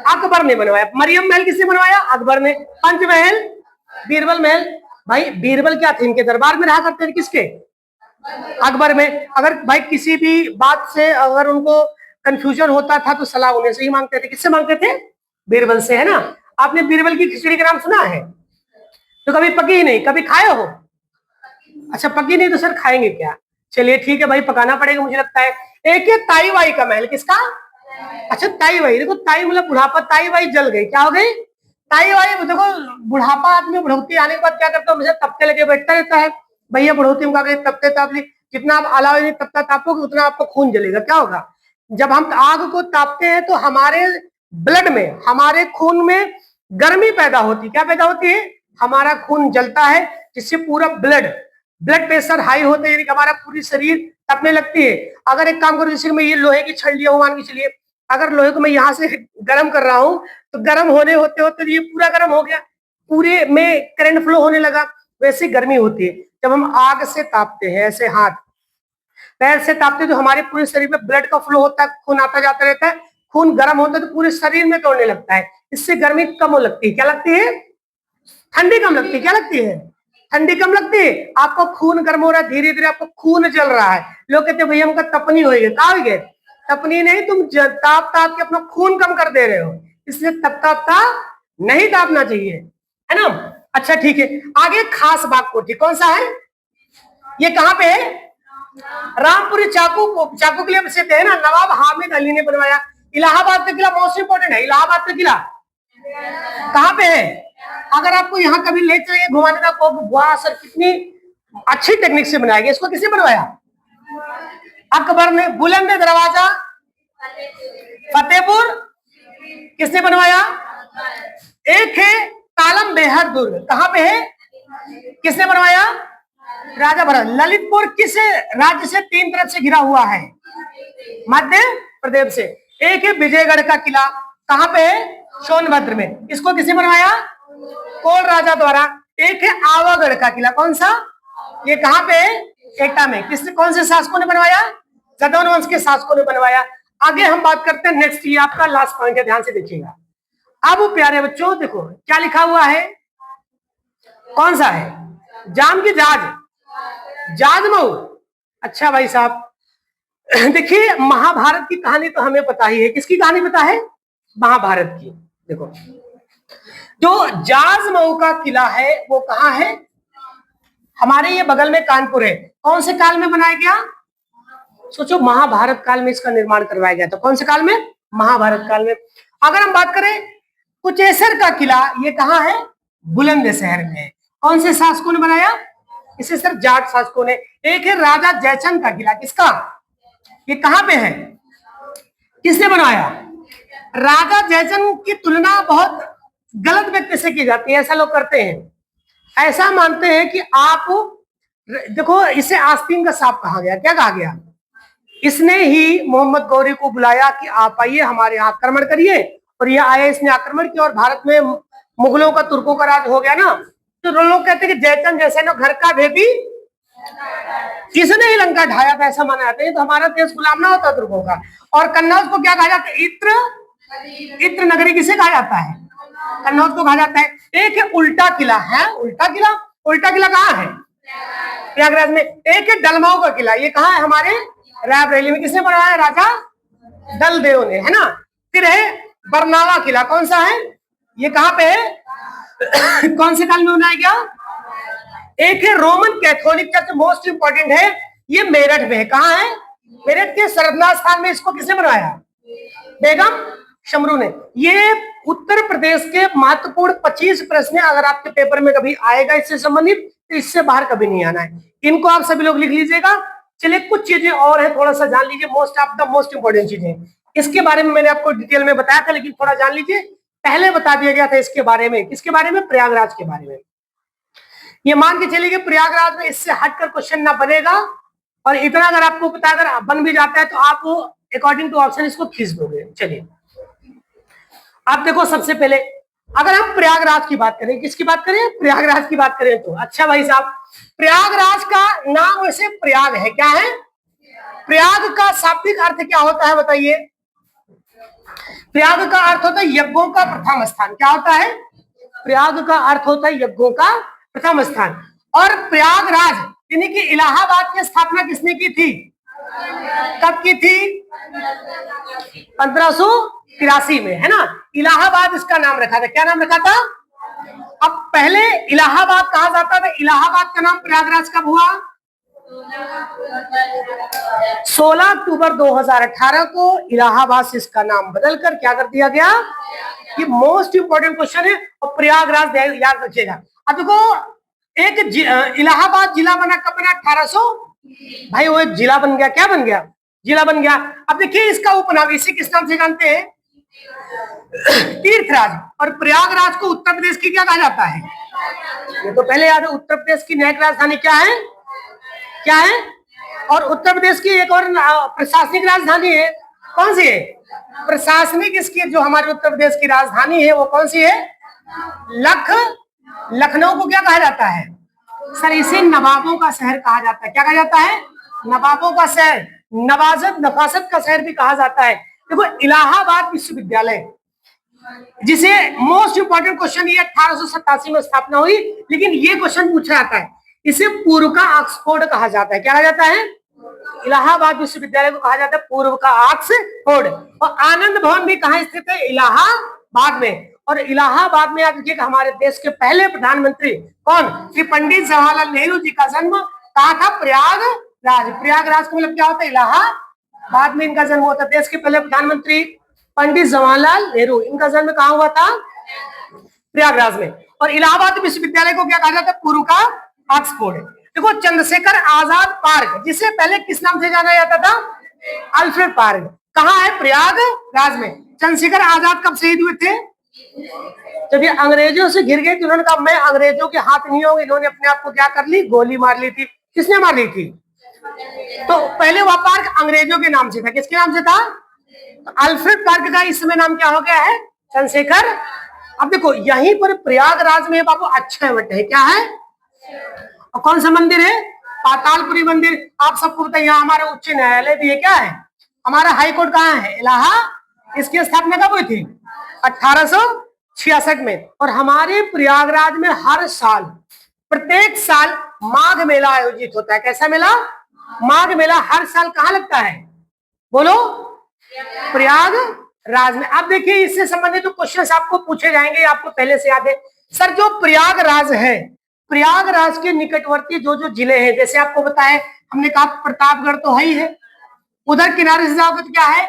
अकबर ने बनवाया। मरियम महल किसने बनवाया, अकबर ने। पंचमहल बीरबल महल। भाई बीरबल क्या थे, इनके दरबार में रहा करते थे, किसके? अकबर में। अगर भाई किसी भी बात से अगर उनको कंफ्यूजन होता था तो सलाह उन्हें से ही मांगते थे। किससे मांगते थे? बीरबल से, है ना। आपने बीरबल की खिचड़ी का नाम सुना है? तो कभी पकी ही नहीं, कभी खाए हो? अच्छा पकी नहीं तो सर खाएंगे क्या? चलिए ठीक है भाई, पकाना पड़ेगा मुझे लगता है। एक है ताई वाई का महल, किसका? अच्छा ताई वाई, देखो ताई मतलब बुढ़ापा, ताई वाई जल गई, क्या हो गई? ताई वाई। देखो बुढ़ापा आदमी बुढ़ौती आने के बाद क्या करता है, हमेशा तपते लगे बैठता रहता है। भैया बुढ़ौती में कहा तपते ताप ली, जितना आप अलाव तपता तापोगे उतना आपको खून जलेगा। क्या होगा? जब हम आग को तापते हैं तो हमारे ब्लड में, हमारे खून में गर्मी पैदा होती है। क्या पैदा होती है? हमारा खून जलता है, जिससे पूरा ब्लड प्रेशर हाई होता है, यानी कि हमारा पूरी शरीर तपने लगती है। अगर एक काम करो, जैसे मैं ये लोहे की छड़ लिया हूं, मान के चलिए, अगर लोहे को मैं यहां से गर्म कर रहा हूं तो गर्म होने होते होते ये पूरा गर्म हो गया, पूरे में करंट फ्लो होने लगा। वैसे गर्मी होती है जब हम आग से तापते हैं, ऐसे हाथ पैर से तापते तो हमारे पूरे शरीर में ब्लड का फ्लो होता है, खून आता जाता रहता है। खून गर्म होता है तो पूरे शरीर में दौड़ने लगता है, इससे गर्मी कम हो लगती है। क्या लगती है? ठंडी कम लगती है। क्या लगती है? ठंडी कम लगती है। आपको खून गर्म हो रहा है, धीरे धीरे आपको खून जल रहा है। लोग कहते हैं भैया हमका तपनी हो गई। कहा हो गए? तपनी नहीं, तुम ताप ताप के अपना खून कम कर दे रहे हो, इसलिए तपता नहीं तापना चाहिए, है ना। अच्छा ठीक है, आगे खास बाग कोठी कौन सा है? ये कहां पे है? रामपुरी चाकू के लिए प्रसिद्ध है ना, नवाब हामिद अली ने बनवाया। इलाहाबाद का किला मोस्ट इंपोर्टेंट है। इलाहाबाद का किला कहां पे है? अगर आपको यहाँ कभी ले चलेंगे घुमाने का, वाह सर कितनी अच्छी टेक्निक से बनाया गया। इसको किसने बनवाया? अकबर ने। बुलंद दरवाजा फतेहपुर किसने बनवाया? एक है तालम बेहद दुर्ग, कहां पे है? किसने बनवाया? राजा भरत। ललितपुर किस राज्य से 3 तरफ से घिरा हुआ है? मध्य प्रदेश से। एक है विजयगढ़ का किला, कहां पे है? सोनभद्र में, इसको किसने बनवाया? कोल राजा द्वारा। एक है आवागढ़ का किला, कौन सा? ये कहां पे है? एटा में। किसने, कौन से शासकों ने बनवाया? जदौन वंश के शासकों ने बनवाया। आगे हम बात करते हैं नेक्स्ट, ये आपका लास्ट पॉइंट है, ध्यान से देखिएगा। अब प्यारे बच्चों देखो क्या लिखा हुआ है, कौन सा है? जाम की जाजमऊ। अच्छा भाई साहब देखिए, महाभारत की कहानी तो हमें पता ही है। किसकी कहानी पता है? महाभारत की। देखो जो जाजमऊ का किला है वो कहां है? हमारे ये बगल में कानपुर है। कौन से काल में बनाया गया? सोचो, महाभारत काल में इसका निर्माण करवाया गया था। कौन से काल में? महाभारत काल में। अगर हम बात करें कुचेसर का किला, ये कहां है? बुलंदशहर में। कौन से शासकों ने बनाया इसे? सर जाट शासकों ने। एक है राजा जयचंद का किला, किसका? ये कहां पे है? किसने बनवाया? राजा जयचंद की तुलना बहुत गलत व्यक्ति से की जाती है, ऐसा लोग करते हैं। ऐसा मानते हैं कि आप देखो, इसे आस्तीन का सांप कहा गया। क्या कहा गया? इसने ही मोहम्मद गौरी को बुलाया कि आप आइए हमारे यहाँ आक्रमण करिए, और ये आए, इसने आक्रमण किया और भारत में मुगलों का, तुर्कों का राज हो गया ना। तो लोग कहते हैं कि जयचंद जैसे ना घर का भेदी किसने ही लंका ढाया था, ऐसा माना जाता है। तो हमारा देश गुलाम ना होता तुर्कों का। और कन्नौज को क्या कहा जाता है? इत्र नगरी किसे कहा जाता है? कन्नौज को कहा जाता है। एक है उल्टा किला, है उल्टा किला। उल्टा किला कहाँ है? प्रयागराज में। एक है दलमाऊ का किला, ये कहाँ है? हमारे रायबरेली में। किसने बनवाया? राजा दलदेव ने, है ना। फिर है बरनाला किला, कौन सा है? ये कहाँ पे है? कौन से काल में बनाया गया? एक है Roman Catholic church, most important है, ये मेरठ में है। कहाँ है? मेरठ के सरदनाथ स्थान में। इसको किसने बनवाया? बेगम शमरू ने। ये उत्तर प्रदेश के महत्वपूर्ण 25 प्रश्न अगर आपके पेपर में कभी आएगा इससे संबंधित, तो इससे बाहर कभी नहीं आना है। इनको आप सभी लोग लिख लीजिएगा। चलिए कुछ चीजें और है, थोड़ा सा जान लीजिए। Most of the most important चीजें, इसके बारे में मैंने आपको डिटेल में बताया था, लेकिन थोड़ा जान लीजिए। पहले बता दिया गया था इसके बारे में। किसके बारे में? प्रयागराज के बारे में। ये मान के चलिए कि प्रयागराज में इससे हटकर क्वेश्चन ना बनेगा, और इतना अगर आपको पता, अगर बन भी जाता है तो आप अकॉर्डिंग टू ऑप्शन इसको खींच दोगे। चलिए आप देखो, सबसे पहले अगर हम प्रयागराज की बात करें, किसकी बात करें? प्रयागराज की बात करें तो अच्छा भाई साहब, प्रयागराज का नाम वैसे प्रयाग है। क्या है? प्रयाग का शाब्दिक अर्थ क्या होता है बताइए? प्रयाग का अर्थ होता है यज्ञों का प्रथम स्थान। क्या होता है? प्रयाग का अर्थ होता है यज्ञों का प्रथम स्थान। और प्रयागराज यानी कि इलाहाबाद की स्थापना किसने की थी, कब की थी, 1583 में, है ना। इलाहाबाद इसका नाम रखा था, क्या नाम रखा था। अब पहले इलाहाबाद कहा जाता था, इलाहाबाद का नाम प्रयागराज कब हुआ, 16 अक्टूबर 2018 को इलाहाबाद से इसका नाम बदलकर क्या कर दिया गया। ये मोस्ट इंपोर्टेंट क्वेश्चन है और प्रयागराज याद रखिएगा। अब देखो एक इलाहाबाद जिला बना कब बना, 1800, भाई वो एक जिला बन गया, क्या बन गया, जिला बन गया। अब देखिए इसका उपनाम इसे किस नाम से जानते हैं, तीर्थराज। और प्रयागराज को उत्तर प्रदेश की क्या कहा जाता है, ये तो पहले याद है, उत्तर प्रदेश की न्यायिक राजधानी क्या है, क्या है। और उत्तर प्रदेश की एक और प्रशासनिक राजधानी है, कौन सी है, प्रशासनिक इसकी जो हमारे उत्तर प्रदेश की राजधानी है वो कौन सी है, लखनऊ को क्या कहा जाता है सर, इसे नवाबों का शहर कहा जाता है, क्या कहा जाता है, नवाबों का शहर, नफासत का शहर भी कहा जाता है। देखो इलाहाबाद विश्वविद्यालय जिसे मोस्ट इंपोर्टेंट क्वेश्चन ये 1887 में स्थापना हुई, लेकिन ये क्वेश्चन पूछा जाता है, इसे पूर्व का ऑक्सफोर्ड कहा जाता है, क्या कहा जाता है, इलाहाबाद विश्वविद्यालय को कहा जाता है पूर्व का ऑक्सफोर्ड। और आनंद भवन भी कहाँ स्थित है, इलाहाबाद में। और इलाहाबाद में याद रखिएगा हमारे देश के पहले प्रधानमंत्री कौन, श्री पंडित जवाहरलाल नेहरू जी का जन्म कहा था, प्रयागराज। प्रयागराज का मतलब क्या होता है, इलाहाबाद में इनका जन्म हुआ था। देश के पहले प्रधानमंत्री पंडित जवाहरलाल नेहरू, इनका जन्म कहाँ हुआ था, प्रयागराज में। और इलाहाबाद विश्वविद्यालय को क्या कहा जाता है, पूर्व का ऑक्सफोर्ड। देखो चंद्रशेखर आजाद पार्क जिसे पहले किस नाम से जाना जाता था, अल्फ्रेड पार्क, कहाँ है, प्रयागराज में। चंद्रशेखर आजाद कब शहीद हुए थे, जब ये अंग्रेजों से घिर गए तो उन्होंने कहा मैं अंग्रेजों के हाथ नहीं होंगे, इन्होंने अपने आप को क्या कर ली, गोली मार ली थी। किसने मार ली थी, तो पहले वह पार्क अंग्रेजों के नाम से था, किसके नाम से था, तो अल्फ्रेड पार्क का इस समय नाम क्या हो गया है, चंद्रशेखर। अब देखो यहीं पर प्रयागराज में बाबू अक्षयवट है, क्या है, और कौन सा मंदिर है, पातालपुरी मंदिर। आप सबको बताइए यहाँ हमारा उच्च न्यायालय भी है, क्या है, हमारा हाईकोर्ट कहाँ है, इलाहाबाद। इसकी स्थापना कब हुई थी, 1866 में। और हमारे प्रयागराज में हर साल, प्रत्येक साल माघ मेला आयोजित होता है। कैसा मेला, माघ मेला हर साल कहाँ लगता है, बोलो, प्रयागराज में। अब देखिए इससे संबंधित जो क्वेश्चन आपको पूछे जाएंगे आपको पहले से याद है। सर जो प्रयागराज है, प्रयागराज के निकटवर्ती जो जो जिले हैं, जैसे आपको बताया हमने कहा प्रतापगढ़ तो है ही है, उधर किनारे से जाओगे तो क्या है,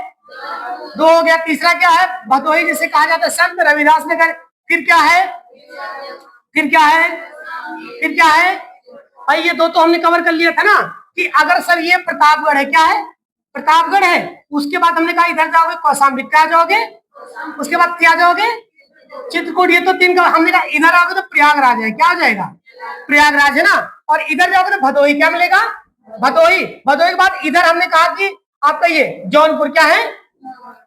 2 हो गया। तीसरा क्या है, भदोही जिसे कहा जाता है संत रविदास नगर। फिर क्या है, फिर क्या है, फिर क्या है भाई, ये 2 तो हमने कवर कर लिया था ना, कि अगर सर ये प्रतापगढ़ है, क्या है, प्रतापगढ़ है। उसके बाद हमने कहा इधर जाओगे कौशाम्बी, क्या जाओगे, उसके बाद क्या जाओगे, चित्रकूट। ये तो 3 का हमने कहा। इधर आओगे तो प्रयागराज है, क्या हो जाएगा, प्रयागराज है ना। और इधर जाओगे तो भदोही, क्या मिलेगा, भदोही। भदोही के बाद इधर हमने कहा कि आपका ये जौनपुर, क्या है,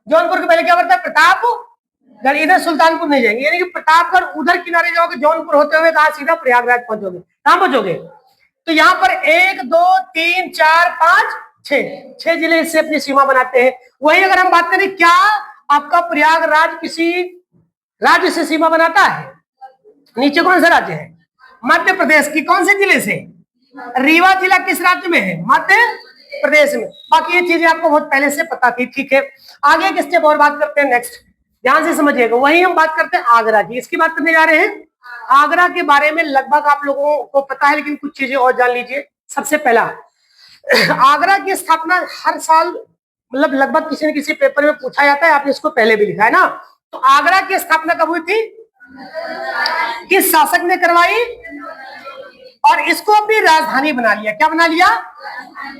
जौनपुर के पहले क्या बढ़ता है, प्रतापगढ़। इधर सुल्तानपुर नहीं जाएंगे, यानी कि प्रतापगढ़ उधर किनारे जाओगे, जौनपुर होते हुए कहा सीधा प्रयागराज पहुंचोगे। कहां पहुंचोगे, तो यहाँ पर 1 2 3 4 5 6 जिले इससे अपनी सीमा बनाते हैं। वही अगर हम बात करें, क्या आपका प्रयागराज किसी राज्य से सीमा बनाता है, नीचे कौन सा राज्य है, मध्य प्रदेश की कौन से जिले से, रीवा जिला किस राज्य में है, मध्य प्रदेश में। बाकी ये चीजें आपको बहुत पहले से पता थी, ठीक है। आगे एक स्टेप और बात करते हैं, नेक्स्ट ध्यान से समझिएगा। वही हम बात करते हैं आगरा की, इसकी बात करने जा रहे हैं। आगरा के बारे में लगभग आप लोगों को पता है, लेकिन कुछ चीजें और जान लीजिए। सबसे पहला, आगरा की स्थापना हर साल मतलब लगभग किसी न किसी पेपर में पूछा जाता है, आपने इसको पहले भी लिखा है ना। तो आगरा की स्थापना कब हुई थी, किस शासक ने करवाई, और इसको अपनी राजधानी बना लिया, क्या बना लिया,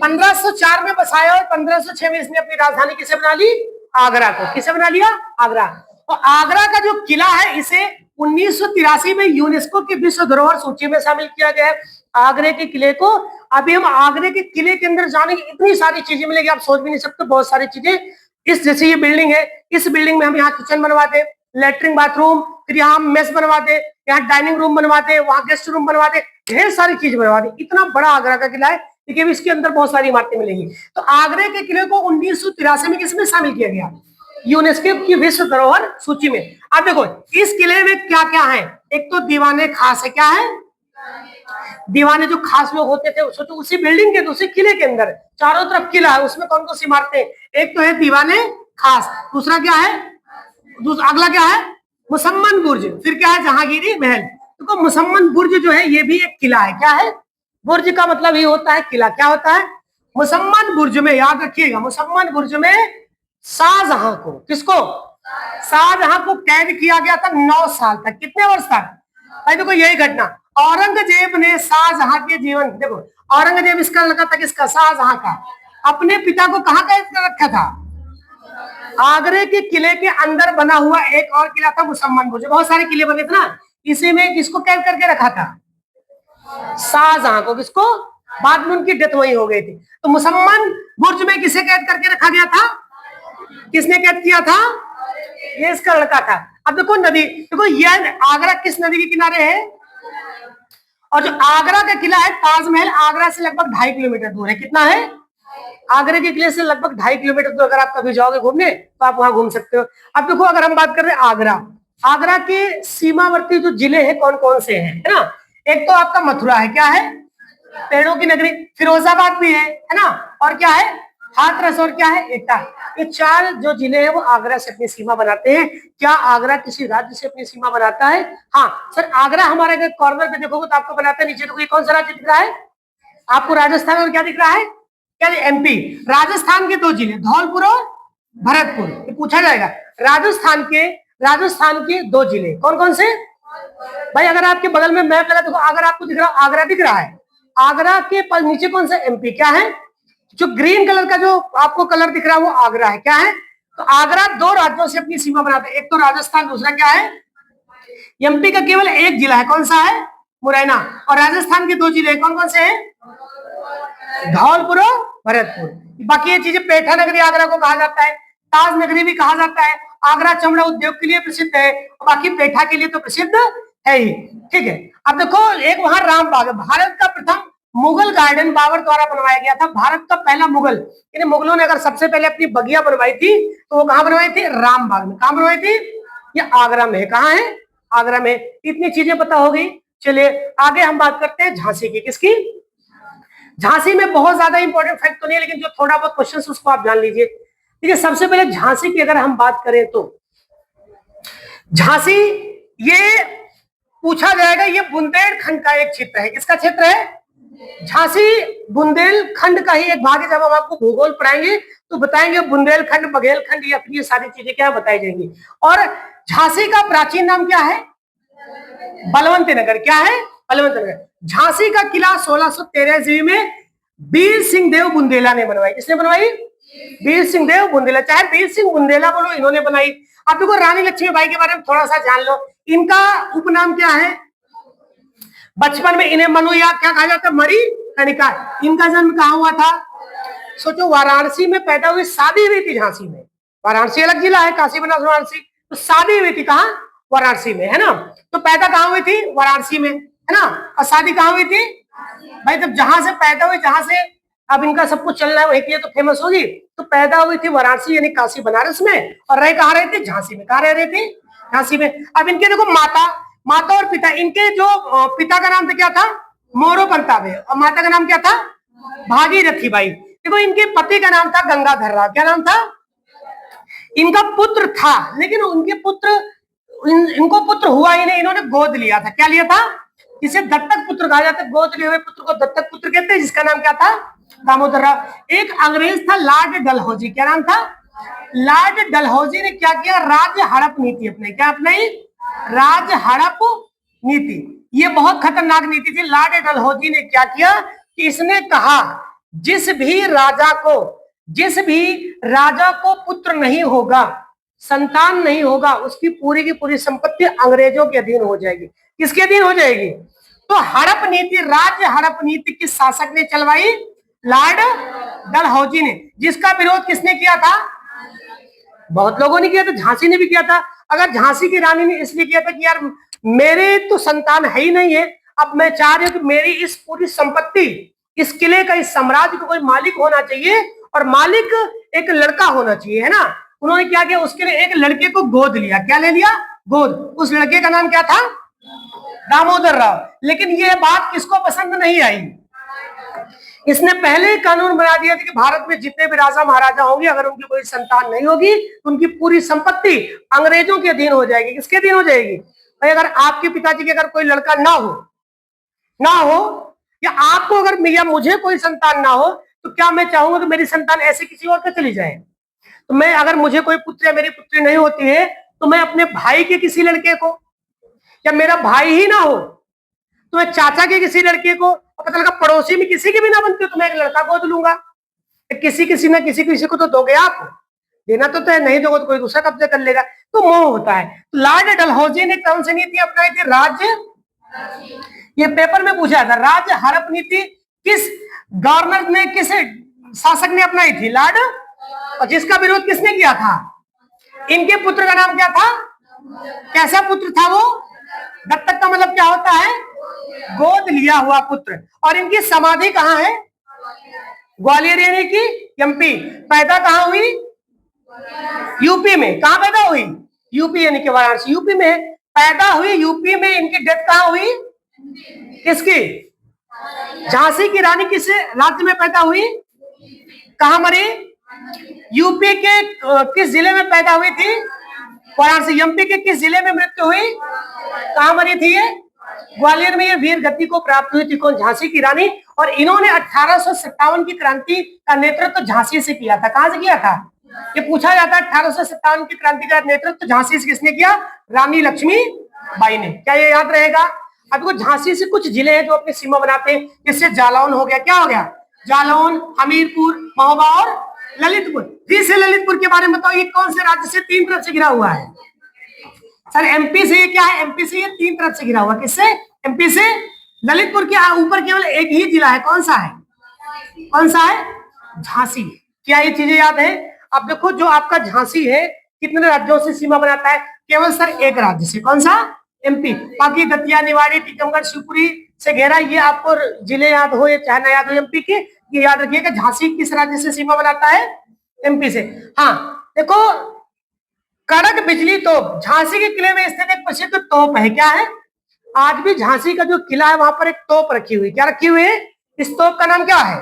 1504 में बसाया और 1506 में इसने अपनी राजधानी किसे बना ली, आगरा को। किसे बना लिया, आगरा। और आगरा का जो किला है इसे 1983 में यूनेस्को की विश्व धरोहर सूची में शामिल किया गया है। आगरे के किले को, अभी हम आगरे के किले के अंदर जाने की इतनी सारी चीजें मिलेगी, आप सोच भी नहीं सकते, बहुत सारी चीजें। इस जैसे ये बिल्डिंग है, इस बिल्डिंग में हम यहाँ किचन बनवा दे, लेटरिन बाथरूम, फिर यहाँ मेस बनवा दे, यहाँ डाइनिंग रूम बनवा दे, वहां गेस्ट रूम बनवा दे, ढेर सारी चीज बनवा दे। इतना बड़ा आगरा का किला है, लेकिन इसके अंदर बहुत सारी इमारतें मिलेंगी। तो आगरे के किले को 1983 में किसमें शामिल किया गया, यूनेस्को की विश्व धरोहर सूची में। अब देखो इस किले में क्या क्या है, एक तो दीवाने खास है, क्या है? दीवाने जो खास लोग होते थे, सोचो उसी बिल्डिंग के दूसरे किले के अंदर चारों तरफ किला है, उसमें कौन कौन सी इमारतें? एक तो है दीवाने खास, दूसरा क्या है? अगला क्या है? मुसम्मन बुर्ज, फिर क्या है? जहांगीरी महल। देखो मुसम्मन बुर्ज जो है ये भी एक किला है, क्या है? बुर्ज का मतलब ये होता है किला, क्या होता है? मुसम्मन बुर्ज में, याद रखिएगा, मुसम्मन बुर्ज में शाहजहां को, किसको? शाहजहां को कैद किया गया था 9 साल तक। कितने वर्ष तक? भाई देखो यही घटना, औरंगजेब ने शाहजहां के जीवन, देखो औरंगजेब इसका लगा था, किसका? शाहजहां का। अपने पिता को कहां कैद कर रखा था? आगरे के किले के अंदर बना हुआ एक और किला था मुसम्मन बुर्ज, बहुत सारे किले बने थे ना, इसी में किसको कैद करके रखा था? शाहजहां को। किसको? बाद में उनकी डेथ वही हो गई थी। तो मुसम्मन बुर्ज में किसे कैद करके रखा गया था? किसने कैद किया था? ये इसका लड़का था। अब देखो नदी, देखो ये आगरा किस नदी के किनारे है? और जो आगरा का किला है ताजमहल, आगरा से लगभग 2.5 किलोमीटर दूर है। कितना है? आगरे के किले से लगभग 2.5 किलोमीटर दूर। अगर आप कभी जाओगे घूमने तो आप वहां घूम सकते हो। अब देखो अगर हम बात कर रहे हैं आगरा, आगरा के सीमावर्ती जो जिले हैं कौन कौन से हैं, है ना? एक तो आपका मथुरा है, क्या है? पेड़ों की नगरी। फिरोजाबाद भी है ना? और क्या है? हाथरस, और क्या है? एटा। ये 4 जो जिले हैं वो आगरा से अपनी सीमा बनाते हैं। क्या आगरा किसी राज्य से अपनी सीमा बनाता है? हाँ सर, आगरा हमारे अगर कॉर्नर पे देखोगे तो आपको बनाता है नीचे, देखो ये कौन सा राज्य दिख रहा है आपको? राजस्थान। और क्या दिख रहा है? क्या? एमपी। राजस्थान के 2 जिले धौलपुर और भरतपुर, ये पूछा जाएगा। राजस्थान के 2 जिले कौन कौन से? भाई अगर आपके बगल में मैप लगा देखो, अगर आपको दिख रहा है आगरा दिख रहा है, आगरा के नीचे कौन सा? एमपी। क्या है? जो ग्रीन कलर का जो आपको कलर दिख रहा है वो आगरा है, क्या है? तो आगरा 2 राज्यों से अपनी सीमा बनाते हैं, एक तो राजस्थान, दूसरा क्या है? एमपी का केवल एक जिला है, कौन सा है? मुरैना। और राजस्थान के 2 जिले कौन कौन से हैं? धौलपुर और भरतपुर। बाकी ये चीजें, पेठा नगरी आगरा को कहा जाता है, ताज नगरी भी कहा जाता है। आगरा चमड़ा उद्योग के लिए प्रसिद्ध है, बाकी पेठा के लिए तो प्रसिद्ध है ही। ठीक है, अब देखो एक वहां राम बाग है, भारत का प्रथम मुगल गार्डन बाबर द्वारा बनवाया गया था। भारत का पहला मुगल, यानी मुगलों ने अगर सबसे पहले अपनी बगिया बनवाई थी तो वो कहां बनवाई थी? राम बाग में। कहां बनवाई थी? ये आगरा में है। कहां है? आगरा में। इतनी चीजें पता हो गई। चलिए आगे हम बात करते हैं झांसी की। किसकी? झांसी में बहुत ज्यादा इंपॉर्टेंट फैक्ट तो नहीं है, लेकिन जो थोड़ा बहुत क्वेश्चन उसको आप जान लीजिए। देखिए सबसे पहले झांसी की अगर हम बात करें तो झांसी, ये पूछा जाएगा, ये बुंदेलखंड का एक क्षेत्र है। किसका क्षेत्र है? झांसी बुंदेलखंड का ही एक भाग है। जब हम आपको भूगोल पढ़ाएंगे तो बताएंगे बुंदेलखंड, बघेलखंड, या फिर ये सारी चीजें क्या बताई जाएंगी। और झांसी का प्राचीन नाम क्या है? बलवंत नगर। क्या है? बलवंत नगर। झांसी का किला 1613 ईस्वी में वीर सिंह देव बुंदेला ने बनवाई। किसने बनवाई? वीर सिंह देव बुंदेला। चाहे वीर सिंह बुंदेला बोलो, इन्होंने बनाई। आप देखो रानी लक्ष्मीबाई के बारे में थोड़ा सा जान लो। इनका उपनाम क्या है? बचपन में इन्हें मनु या क्या कहा जाता है? मरी कणिका। इनका जन्म कहां हुआ था? सोचो, वाराणसी में पैदा हुई, शादी हुई थी झांसी में। वाराणसी अलग जिला है, काशी बनारस वाराणसी, तो शादी हुई थी कहां? वाराणसी में, है ना? तो पैदा कहां हुई थी? वाराणसी में, है ना? और शादी कहां हुई थी? भाई जब जहां से पैदा हुई, जहां से अब इनका सब कुछ चल रहा है वही के लिए तो फेमस होगी। तो पैदा हुई थी वाराणसी यानी काशी बनारस में, और रह कहां रहे थे? झांसी में। कहां रह रहे थे? झांसी में। अब इनके देखो माता और पिता, इनके जो पिता का नाम था क्या था? मोरो परतावे, और माता का नाम क्या था? भागीरथी बाई। देखो इनके पति का नाम था गंगाधर राव। क्या नाम था? इनका पुत्र था, लेकिन उनके पुत्र इनको पुत्र हुआ ही नहीं, इन्होंने गोद लिया था। क्या लिया था? इसे दत्तक पुत्र कहा जाता है। गोद लिए हुए पुत्र को दत्तक पुत्र कहते हैं, जिसका नाम क्या था? दामोदर राव। एक अंग्रेज था लॉर्ड डलहौजी। क्या नाम था? लॉर्ड डलहौजी ने क्या किया? राज्य हड़प नीति अपने, क्या अपनाई? राज्य हड़प नीति। ये बहुत खतरनाक नीति थी। लॉर्ड डलहौजी ने क्या किया कि इसने कहा जिस भी राजा को पुत्र नहीं होगा, संतान नहीं होगा, उसकी पूरी की पूरी संपत्ति अंग्रेजों के अधीन हो जाएगी। किसके अधीन हो जाएगी? तो हड़प नीति, राज्य हड़प नीति किस शासक ने चलवाई? लॉर्ड डलहौजी ने। जिसका विरोध किसने किया था? बहुत लोगों ने किया था, झांसी ने भी किया था। अगर झांसी की रानी ने इसलिए किया था कि यार मेरे तो संतान है ही नहीं है, अब मैं चाह रही हूं कि मेरी इस पूरी संपत्ति, इस किले का, इस साम्राज्य का कोई मालिक होना चाहिए, और मालिक एक लड़का होना चाहिए, है ना? उन्होंने क्या किया? उसके लिए एक लड़के को गोद लिया। क्या ले लिया? गोद। उस लड़के का नाम क्या था? दामोदर राव। लेकिन ये बात किसको पसंद नहीं आई? इसने पहले ही कानून बना दिया था कि भारत में जितने भी राजा महाराजा होंगे, अगर उनकी कोई संतान नहीं होगी तो उनकी पूरी संपत्ति अंग्रेजों के अधीन हो जाएगी। किसके अधीन हो जाएगी? भाई अगर आपके पिताजी के अगर कोई लड़का ना हो या आपको अगर या मुझे कोई संतान ना हो, तो क्या मैं चाहूंगा कि मेरी संतान ऐसे किसी और पे चली जाए? तो मैं, अगर मुझे कोई पुत्र या मेरी पुत्री नहीं होती है, तो मैं अपने भाई के किसी लड़के को, या मेरा भाई ही ना हो तो मैं चाचा के किसी लड़के को, पता लगा पड़ोसी में किसी के भी ना बनते तो मैं एक लड़का गोद लूंगा। किसी ना किसी को तो दोगे आप, देना तो है, नहीं दोगे तो कोई दूसरा कब्जा कर लेगा। तो मोह होता है। तो लॉर्ड डलहौजी ने कौन सी नीति अपनाई थी? राज्य, ये पेपर में पूछा था, राज्य हड़प नीति किस गवर्नर ने, किस शासक ने अपनाई थी? लॉर्ड। और जिसका विरोध किसने किया था? इनके पुत्र का नाम क्या था? कैसा पुत्र था वो? दत्तक का मतलब क्या होता है? गोद लिया हुआ पुत्र। और इनकी समाधि कहाँ है? ग्वालियर यानी कि एमपी। पैदा कहाँ हुई? यूपी में। कहाँ पैदा हुई? यूपी यानी कि वाराणसी, यूपी में पैदा हुई। यूपी में इनकी डेथ कहाँ हुई? किसकी? झांसी की रानी किस राज्य में पैदा हुई? कहाँ मरी? यूपी के किस जिले में पैदा हुई थी? वाराणसी। एमपी के किस जिले में मृत्यु हुई? कहाँ मरी थी ये? ग्वालियर में। ये वीर गति को प्राप्त हुई थी कौन? झांसी की रानी। और इन्होंने 1857 की क्रांति का नेतृत्व झांसी से किया था। कहां से किया था? ये पूछा जाता है 1857 की क्रांति का नेतृत्व झांसी से किसने किया? रानी लक्ष्मीबाई ने। क्या ये याद रहेगा? अब को झांसी से कुछ जिले हैं जो अपनी सीमा बनाते हैं, जिससे जालौन हो गया। क्या हो गया? जालौन, हमीरपुर, महोबा और ललितपुर। फिर से ललितपुर के बारे में बताओ, ये कौन से राज्य से तीन तरफ से घिरा हुआ है? सर एमपी से। ये क्या है? एमपी से ये तीन तरफ से घिरा हुआ। किससे? एमपी से। ललितपुर के ऊपर केवल एक ही जिला है। कौन सा है? कौन सा है? झांसी। क्या ये चीजें याद है? अब देखो, जो आपका झांसी है कितने राज्यों से सीमा बनाता है? केवल सर एक राज्य से। कौन सा? एमपी। बाकी दतिया, निवाड़ी, टीकमगढ़, शिवपुरी से घेरा। ये आपको जिले याद हो या चाहे ना याद हो एमपी के, ये याद रखिएगा झांसी किस राज्य से सीमा बनाता है? एमपी से। हाँ देखो, कड़क बिजली तोप झांसी के किले में स्थित एक प्रसिद्ध तोप है। क्या है? आज भी झांसी का जो किला है वहां पर एक तोप रखी हुई। क्या रखी हुई है? इस तोप का नाम क्या है?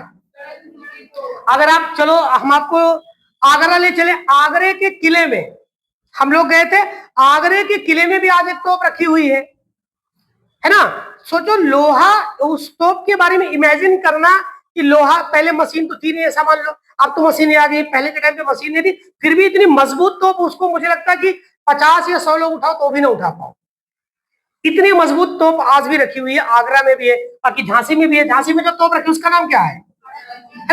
अगर आप चलो, हम आपको आगरा ले चले। आगरे के किले में हम लोग गए थे। आगरे के किले में भी आज एक तोप रखी हुई है ना? सोचो, लोहा, उस तोप के बारे में इमेजिन करना कि लोहा, पहले मशीन तो थी नहीं, ऐसा मान लो। अब तो मशीनें आ गई, पहले के टाइम पे मशीन नहीं थी, फिर भी इतनी मजबूत तोप, उसको मुझे लगता है कि 50 या 100 लोग उठाओ तो भी ना उठा पाओ। इतनी मजबूत तोप आज भी रखी हुई है। आगरा में भी है, बाकी झांसी में भी है। झांसी में जो तोप रखी है उसका नाम क्या है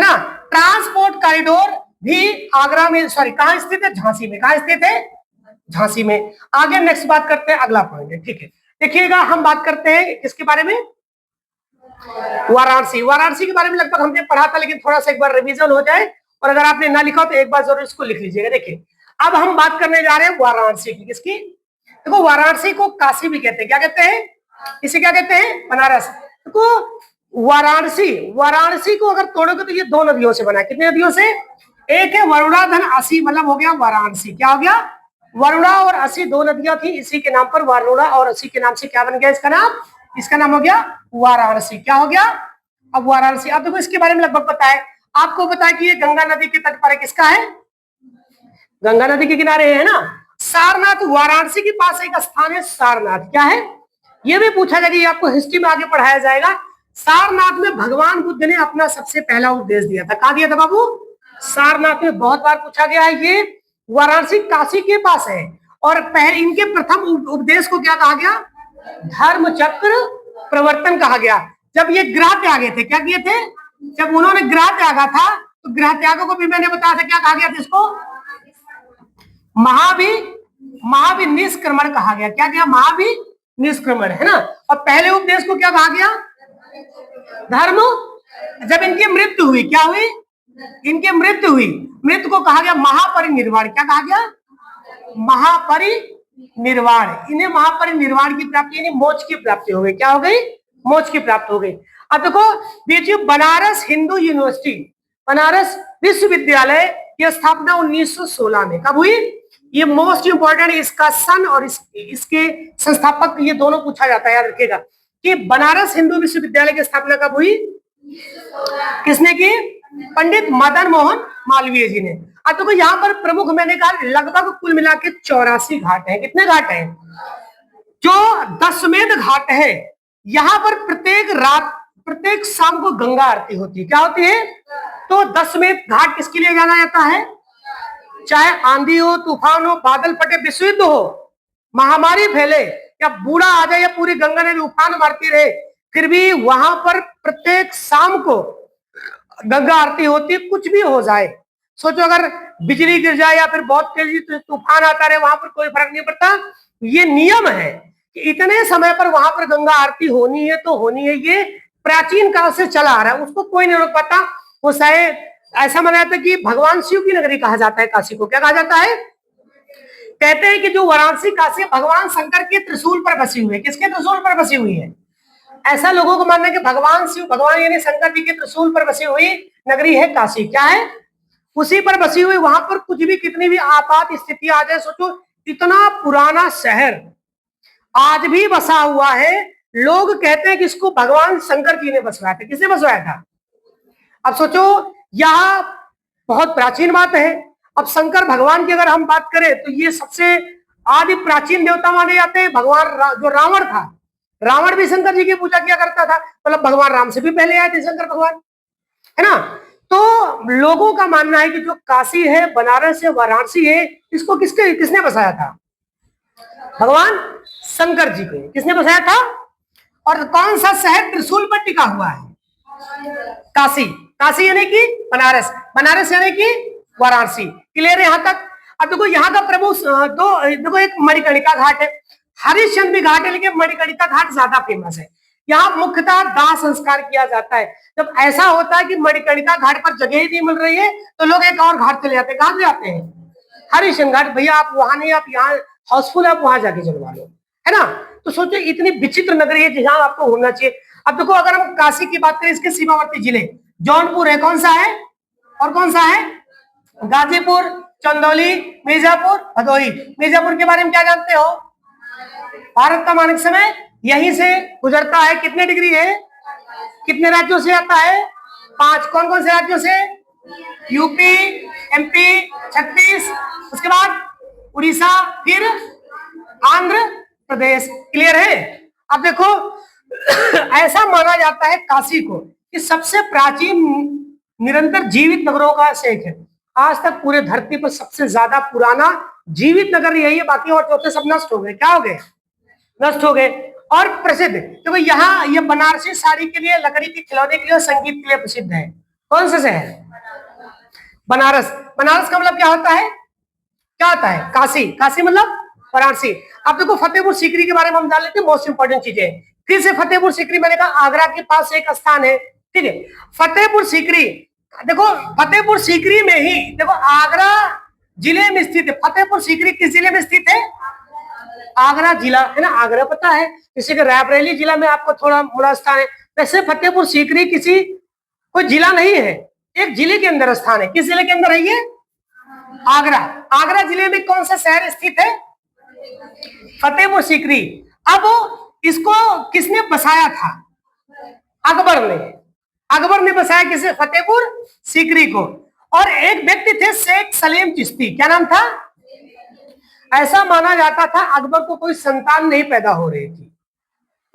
ना? ट्रांसपोर्ट कॉरिडोर भी आगरा में, सॉरी कहां स्थित है? झांसी में। कहां स्थित है? झांसी में। आगे नेक्स्ट बात करते हैं, अगला पॉइंट है, ठीक है। देखिएगा, हम बात करते हैं किसके बारे में? वाराणसी। वाराणसी के बारे में लगभग हमने पढ़ा था, लेकिन थोड़ा सा एक बार रिवीजन हो जाए, और अगर आपने ना लिखा हो तो एक बार जरूर इसको लिख लीजिएगा। देखिए, अब हम बात करने जा रहे हैं वाराणसी की। किसकी? देखो, वाराणसी को काशी भी कहते हैं। क्या कहते हैं? इसे क्या कहते हैं? बनारस। देखो, वाराणसी को अगर तोड़ोगे तो ये दो नदियों से बना है। कितनी नदियों से? एक है वरुणा, धन असी, मतलब हो गया वाराणसी। क्या हो गया? वरुणा और असी दो नदियां थी, इसी के नाम पर वरुणा और असी के नाम से क्या बन गया इसका नाम? इसका नाम हो गया वाराणसी। क्या हो गया? अब वाराणसी। अब देखो, इसके बारे में लगभग पता है आपको। पता है कि ये गंगा नदी के तट पर है। किसका है? गंगा नदी के किनारे है ना। सारनाथ, वाराणसी के पास एक स्थान है सारनाथ। क्या है? ये भी पूछा जाएगा, ये आपको हिस्ट्री में आगे पढ़ाया जाएगा। सारनाथ में भगवान बुद्ध ने अपना सबसे पहला उपदेश दिया था। कहा दिया था बाबू? सारनाथ में। बहुत बार पूछा गया है। ये वाराणसी काशी के पास है। और पहले इनके प्रथम उपदेश को क्या कहा गया? धर्म चक्र प्रवर्तन कहा गया। जब ये ग्रह त्यागे थे, क्या किए थे? जब उन्होंने ग्रह त्यागा था, तो ग्रह त्यागों को भी मैंने बताया था। क्या कहा गया था इसको? महावि निष्क्रमण कहा गया। क्या किया? महावि निष्क्रमण, है ना। और पहले उपदेश को क्या कहा गया? धर्म। जब इनकी मृत्यु हुई, क्या हुई? इनकी मृत्यु हुई, मृत्यु को कहा गया महापरिनिर्वाण। क्या कहा गया? महापरिनिर्वाण। इन्हें महापरिनिर्वाण की प्राप्ति यानी मोक्ष की प्राप्ति हो गई। क्या हो गई? मोक्ष की प्राप्ति हो गई। अब देखो, बीच बनारस हिंदू यूनिवर्सिटी, बनारस विश्वविद्यालय की स्थापना 1916 में। कब हुई? ये मोस्ट इंपॉर्टेंट, इसका सन और इसके संस्थापक ये दोनों पूछा जाता है, याद रखिएगा। कि बनारस हिंदू विश्वविद्यालय की स्थापना कब हुई, किसने की? पंडित मदन मोहन मालवीय जी ने। अब देखो यहाँ पर प्रमुख मैंने कहा लगभग कुल मिला के 84 घाट हैं। कितने घाट हैं? जो दशमेध घाट है, यहाँ पर प्रत्येक रात प्रत्येक शाम को गंगा आरती होती है। क्या होती है? तो दशमेध घाट किसके लिए जाना जाता है? चाहे आंधी हो, तूफान हो, बादल फटे, विश्व युद्ध हो, महामारी फैले, या बूढ़ा आ जाए, या पूरी गंगा नदी उफान मारती रहे, फिर भी वहां पर प्रत्येक शाम को गंगा आरती होती है। कुछ भी हो जाए, सोचो अगर बिजली गिर जाए या फिर बहुत तेजी तूफान आता रहे, वहां पर कोई फर्क नहीं पड़ता। ये नियम है कि इतने समय पर वहां पर गंगा आरती होनी है तो होनी है। ये प्राचीन काल से चला आ रहा है, उसको कोई नहीं रोक पाता। वो शायद ऐसा माना जाता है कि भगवान शिव की नगरी कहा जाता है काशी को। क्या कहा जाता है? कहते हैं कि जो वाराणसी काशी भगवान शंकर के त्रिशूल पर बसी हुई है। किसके त्रिशूल पर बसी हुई है? ऐसा लोगों को मानना है कि भगवान शिव, भगवान यानी शंकर जी के त्रिशूल पर बसी हुई नगरी है काशी। क्या है? उसी पर बसी हुई। वहां पर कुछ भी, कितनी भी आपात स्थिति आ जाए, सोचो इतना पुराना शहर आज भी बसा हुआ है। लोग कहते हैं कि इसको भगवान शंकर जी ने बसवाया था। किसने बसवाया था? अब सोचो, यह बहुत प्राचीन बात है। अब शंकर भगवान की अगर हम बात करें तो ये सबसे आदि प्राचीन देवता माने जाते हैं। भगवान जो रावण था, रावण भी शंकर जी की पूजा किया करता था। मतलब भगवान राम से भी पहले आए थे शंकर भगवान, है ना। तो लोगों का मानना है कि जो काशी है, बनारस है, वाराणसी है, इसको किसने बसाया था? भगवान शंकर जी को। किसने बसाया था? और कौन सा शहर त्रिशूल पर टिका हुआ है? काशी। काशी यानी कि बनारस, बनारस यानी कि वाराणसी। क्लियर है यहां तक? अब देखो यहाँ का प्रमुख देखो एक मणिकर्णिका घाट है, हरिश्चंद्र घाट है, लेकिन मणिकर्णिका घाट ज्यादा फेमस है। यहाँ मुख्यतः दाह संस्कार किया जाता है। जब ऐसा होता है कि मणिकर्णिका घाट पर जगह ही नहीं मिल रही है तो लोग एक और घाट चले जाते हैं। कहां जाते हैं? हरिश्चंद्र घाट। भैया आप वहां नहीं, आप यहाँ हाउसफुल, आप वहां जाके चलवा लो, है ना। तो सोचो इतनी विचित्र नगरी है जहां आपको होना चाहिए। अब देखो अगर हम काशी की बात करें, इसके सीमावर्ती जिले जौनपुर है, कौन सा है और कौन सा है? गाजीपुर, चंदौली, मिर्जापुर, भदोही। मिर्जापुर के बारे में क्या जानते हो? भारत का मानक समय यहीं से गुजरता है। कितने डिग्री है? कितने राज्यों से आता है? 5। कौन कौन से राज्यों से? यूपी, एमपी, छत्तीस, उसके बाद उड़ीसा, फिर आंध्र प्रदेश। क्लियर है? अब देखो ऐसा माना जाता है काशी को कि सबसे प्राचीन निरंतर जीवित नगरों का एक है। आज तक पूरे धरती पर सबसे ज्यादा पुराना जीवित नगर यही है। बाकी और चौथे सब नष्ट हो गए। क्या हो गए? नष्ट हो गए। और प्रसिद्ध देखो यहाँ ये बनारसी साड़ी के लिए, लकड़ी के खिलौने के लिए, संगीत के लिए प्रसिद्ध है। कौन सा शहर? बनारस। बनारस का मतलब क्या होता है? क्या होता है? काशी। काशी मतलब वाराणसी। अब देखो फतेहपुर सीकरी के बारे में हम जान लेते हैं, मोस्ट इंपोर्टेंट चीजें। फिर से फतेहपुर सीकरी, मैंने कहा आगरा के पास एक स्थान है, ठीक है। फतेहपुर सीकरी, देखो फतेहपुर सीकरी में ही देखो आगरा जिले में स्थित है। फतेहपुर सीकरी किस जिले में स्थित है? आगरा जिला, है ना। आगरा पता है, जैसे कि रायबरेली जिला में आपको थोड़ा बड़ा स्थान है। वैसे फतेहपुर सीकरी किसी कोई जिला नहीं है, एक जिले के अंदर स्थान है। किस जिले के अंदर है ये? आगरा। आगरा जिले में कौन सा शहर स्थित है? फतेहपुर सीकरी। अब इसको किसने बसाया था? अकबर ने। अकबर ने बसाया किसे? फतेहपुर सीकरी को। और एक व्यक्ति थे शेख सलीम चिश्ती। क्या नाम था? ऐसा माना जाता था अकबर को कोई संतान नहीं पैदा हो रही थी।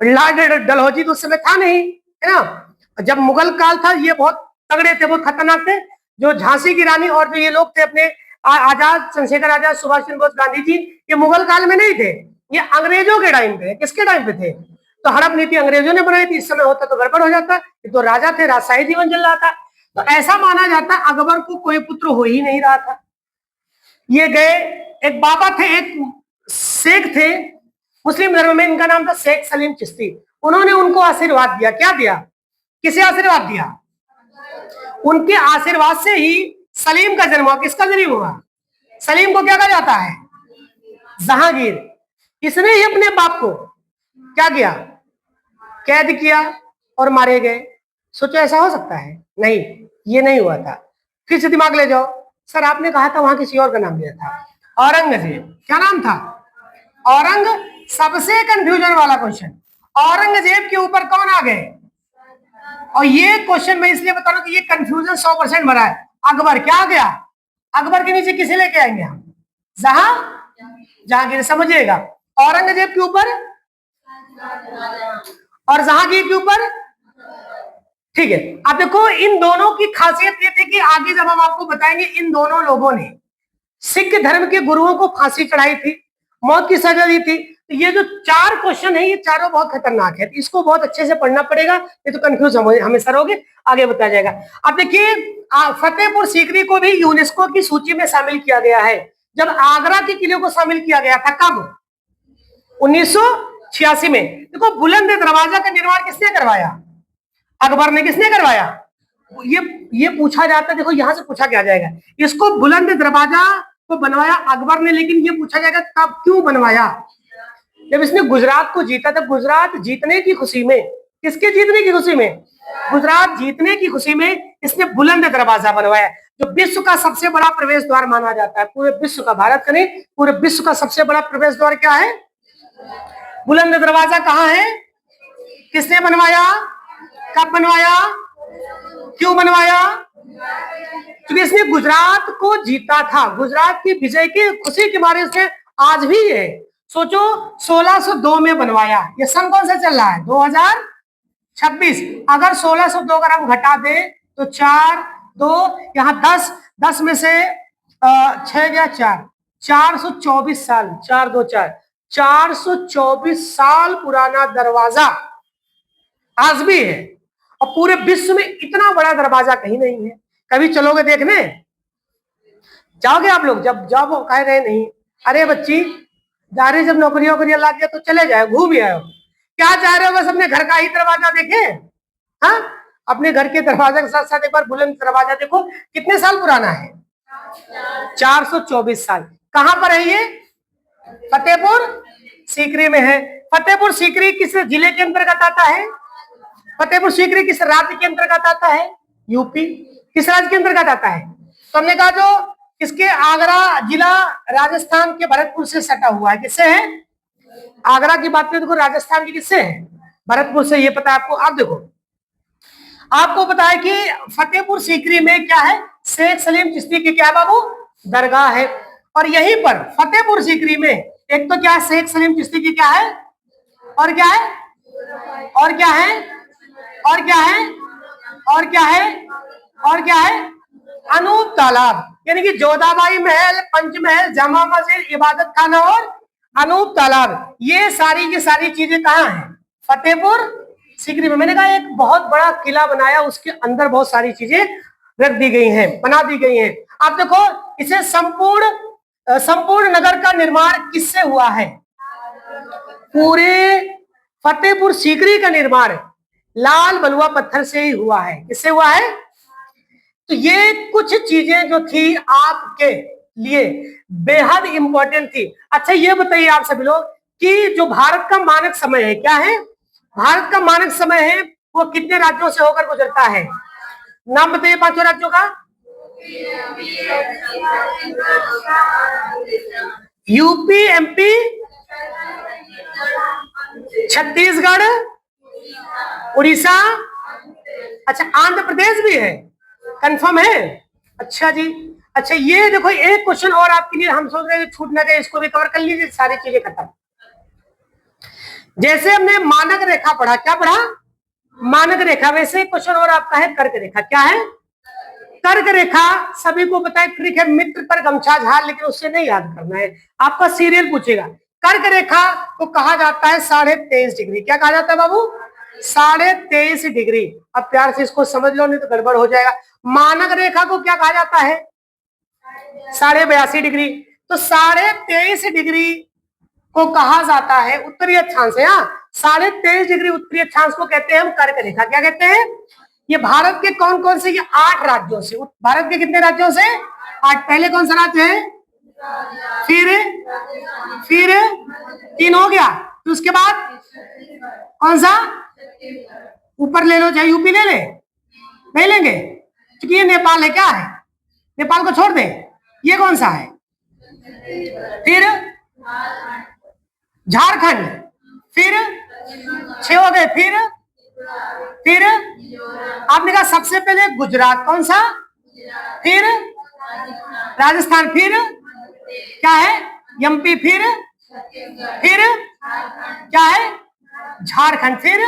लॉर्ड डलहौजी तो उस समय था नहीं, है ना। जब मुगल काल था ये बहुत तगड़े थे, बहुत खतरनाक थे। जो झांसी की रानी और जो ये लोग थे अपने आजाद, चंद्रशेखर आजाद, सुभाष चंद्र बोस, गांधी जी, ये मुगल काल में नहीं थे, ये अंग्रेजों के टाइम पे। किसके टाइम पे थे? तो हड़प नीति अंग्रेजों ने बनाई थी। इस समय होता तो गड़बड़ हो जाता। ये तो राजा थे, राजशाही जीवन चल रहा था। तो ऐसा माना जाता अकबर को कोई पुत्र हो ही नहीं रहा था। ये गए, एक बाबा थे, एक शेख थे मुस्लिम धर्म में, इनका नाम था शेख सलीम चिश्ती। उन्होंने उनको आशीर्वाद दिया। क्या दिया? किसे आशीर्वाद दिया? उनके आशीर्वाद से ही सलीम का जन्म हुआ। किसका जन्म हुआ? सलीम को क्या कहा जाता है? जहांगीर। इसने ही अपने बाप को क्या किया? कैद किया और मारे गए। सोचो ऐसा हो सकता है? नहीं, ये नहीं हुआ था। फिर से दिमाग ले जाओ। सर आपने कहा था वहां किसी और का नाम लिया था। औरंगजेब, क्या नाम था? औरंग, सबसे कंफ्यूजन वाला क्वेश्चन, औरंगजेब के ऊपर कौन आ गए? और ये क्वेश्चन मैं इसलिए बता रहा हूं कि ये कंफ्यूजन 100% भरा है। अकबर क्या आ गया? अकबर के नीचे किसे लेके आएंगे हम? जहांगीर, समझिएगा। औरंगजेब के ऊपर और जहांगीर के ऊपर, ठीक है। अब देखो इन दोनों की खासियत ये थी कि आगे जब हम आपको बताएंगे, इन दोनों लोगों ने सिख धर्म के गुरुओं को फांसी चढ़ाई थी, मौत की सजा दी थी। तो ये जो 4 क्वेश्चन है, ये चारों बहुत खतरनाक है, इसको बहुत अच्छे से पढ़ना पड़ेगा, ये तो कंफ्यूज हमेशा रहोगे, आगे बताया जाएगा। अब देखिए, फतेहपुर सीकरी को भी यूनेस्को की सूची में शामिल किया गया है। जब आगरा के किले को शामिल किया गया था, कब? 1986 में। देखो, बुलंद दरवाजा का निर्माण किसने करवाया? अकबर ने। किसने करवाया? ये पूछा जाता है, देखो यहां से पूछा क्या जाएगा, इसको बुलंद दरवाजा को बनवाया अकबर ने, लेकिन ये पूछा जाएगा कब, क्यों बनवाया? जब इसने गुजरात को जीता था, गुजरात जीतने की खुशी में, किसके जीतने की खुशी में? गुजरात जीतने की खुशी में इसने बुलंद दरवाजा बनवाया, जो विश्व का सबसे बड़ा प्रवेश द्वार माना जाता है, पूरे विश्व का, भारत का नहीं, पूरे विश्व का सबसे बड़ा प्रवेश द्वार क्या है? बुलंद दरवाजा। कहां है? किसने बनवाया? कब बनवाया? क्यों बनवाया? क्योंकि इसने गुजरात को जीता था, गुजरात की विजय की खुशी के मारे से आज भी है। सोचो, 1602 में बनवाया, ये सन कौन सा चल रहा है? 2026। अगर 1602 अगर हम घटा दे तो 4, 2, यहाँ 10 में से 6 गया 4, 424 साल, 4, 2, 4, 424 साल पुराना दरवाजा आज भी है। और पूरे विश्व में इतना बड़ा दरवाजा कहीं नहीं है। कभी चलोगे देखने? जाओगे आप लोग? जब जॉब कह रहे नहीं, अरे बच्ची जा रही, जब नौकरी वोकरी लग गया तो चले जाए, घूम ही आए। क्या चाह रहे हो? बस अपने घर का ही दरवाजा देखे? हाँ, अपने घर के दरवाजे के साथ साथ एक बार बुलंद दरवाजा देखो, कितने साल पुराना है? 424 साल। कहां पर है ये? फतेहपुर सीकरी में है। फतेहपुर सीकरी किस जिले के अंतर्गत आता है? फतेहपुर सीकरी किस राज्य के अंतर्गत आता है? यूपी। किस राज्य के अंतर्गत आता है? तो हमने कहा जो इसके आगरा जिला राजस्थान के भरतपुर से सटा हुआ है। किससे है? आगरा की बात करें, देखो राजस्थान की किससे है? भरतपुर से, ये पता है आपको। अब देखो, आपको पता है कि फतेहपुर सीकरी में क्या है? शेख सलीम चिश्ती की क्या बाबू? दरगाह है। और यहीं पर फतेहपुर सीकरी में एक तो क्या है? शेख सलीम चिश्ती की क्या है? और क्या है? और क्या है? और क्या है? और क्या है? और क्या है? अनूप तालाब, यानी कि जोधाबाई महल, पंचमहल, जामा मस्जिद, इबादत खाना और अनूप तालाब, ये सारी की सारी चीजें कहाँ हैं? फतेहपुर सीकरी में। मैंने कहा एक बहुत बड़ा किला बनाया, उसके अंदर बहुत सारी चीजें रख दी गई हैं, बना दी गई हैं। आप देखो, इसे संपूर्ण नगर का निर्माण किससे हुआ है? पूरे फतेहपुर सीकरी का निर्माण लाल बलुआ पत्थर से ही हुआ है। किससे हुआ है? तो ये कुछ चीजें जो थी आपके लिए बेहद इंपॉर्टेंट थी। अच्छा, ये बताइए आप सभी लोग कि जो भारत का मानक समय है, क्या है? भारत का मानक समय है, वो कितने राज्यों से होकर गुजरता है? नाम बताइए 5 राज्यों का। यूपी, एमपी, छत्तीसगढ़, उड़ीसा, अच्छा आंध्र प्रदेश भी है। कंफर्म है? अच्छा जी। अच्छा, ये देखो एक क्वेश्चन और आपके लिए, हम सोच रहे हैं छूट ना जाए, इसको भी कवर कर लीजिए, सारी चीजें खत्म। जैसे हमने मानक रेखा पढ़ा, क्या पढ़ा? मानक रेखा। वैसे क्वेश्चन और आपका है कर्क रेखा। क्या है? कर्क रेखा सभी को पता है, ट्रिक है, मित्र पर गमछा झाड़, लेकिन उससे नहीं याद करना है, आपका सीरियल पूछेगा। कर्क रेखा को कहा जाता है 23.5 डिग्री। क्या कहा जाता है बाबू? 23.5 डिग्री। अब प्यार से इसको समझ लो, नहीं तो गड़बड़ हो जाएगा। मानक रेखा को क्या कहा जाता है? 82.5 डिग्री। तो 23.5 डिग्री को कहा जाता है उत्तरी अक्षांश। 23.5 डिग्री उत्तरी अक्षांश को कहते हैं हम कर्क रेखा। क्या कहते हैं? ये भारत के कौन कौन से? ये 8 राज्यों से। भारत के कितने राज्यों से? 8। पहले कौन सा राज्य है? फिर 3 हो गया। तो उसके बाद कौन सा? ऊपर ले लो, चाहे यूपी ले ले, नहीं लेंगे क्योंकि ये नेपाल है। क्या है? नेपाल को छोड़ दे। ये कौन सा है? फिर झारखंड, फिर 6 हो गए, फिर आपने कहा सबसे पहले गुजरात, कौन सा, फिर राजस्थान, फिर क्या है एमपी, फिर क्या है झारखंड, फिर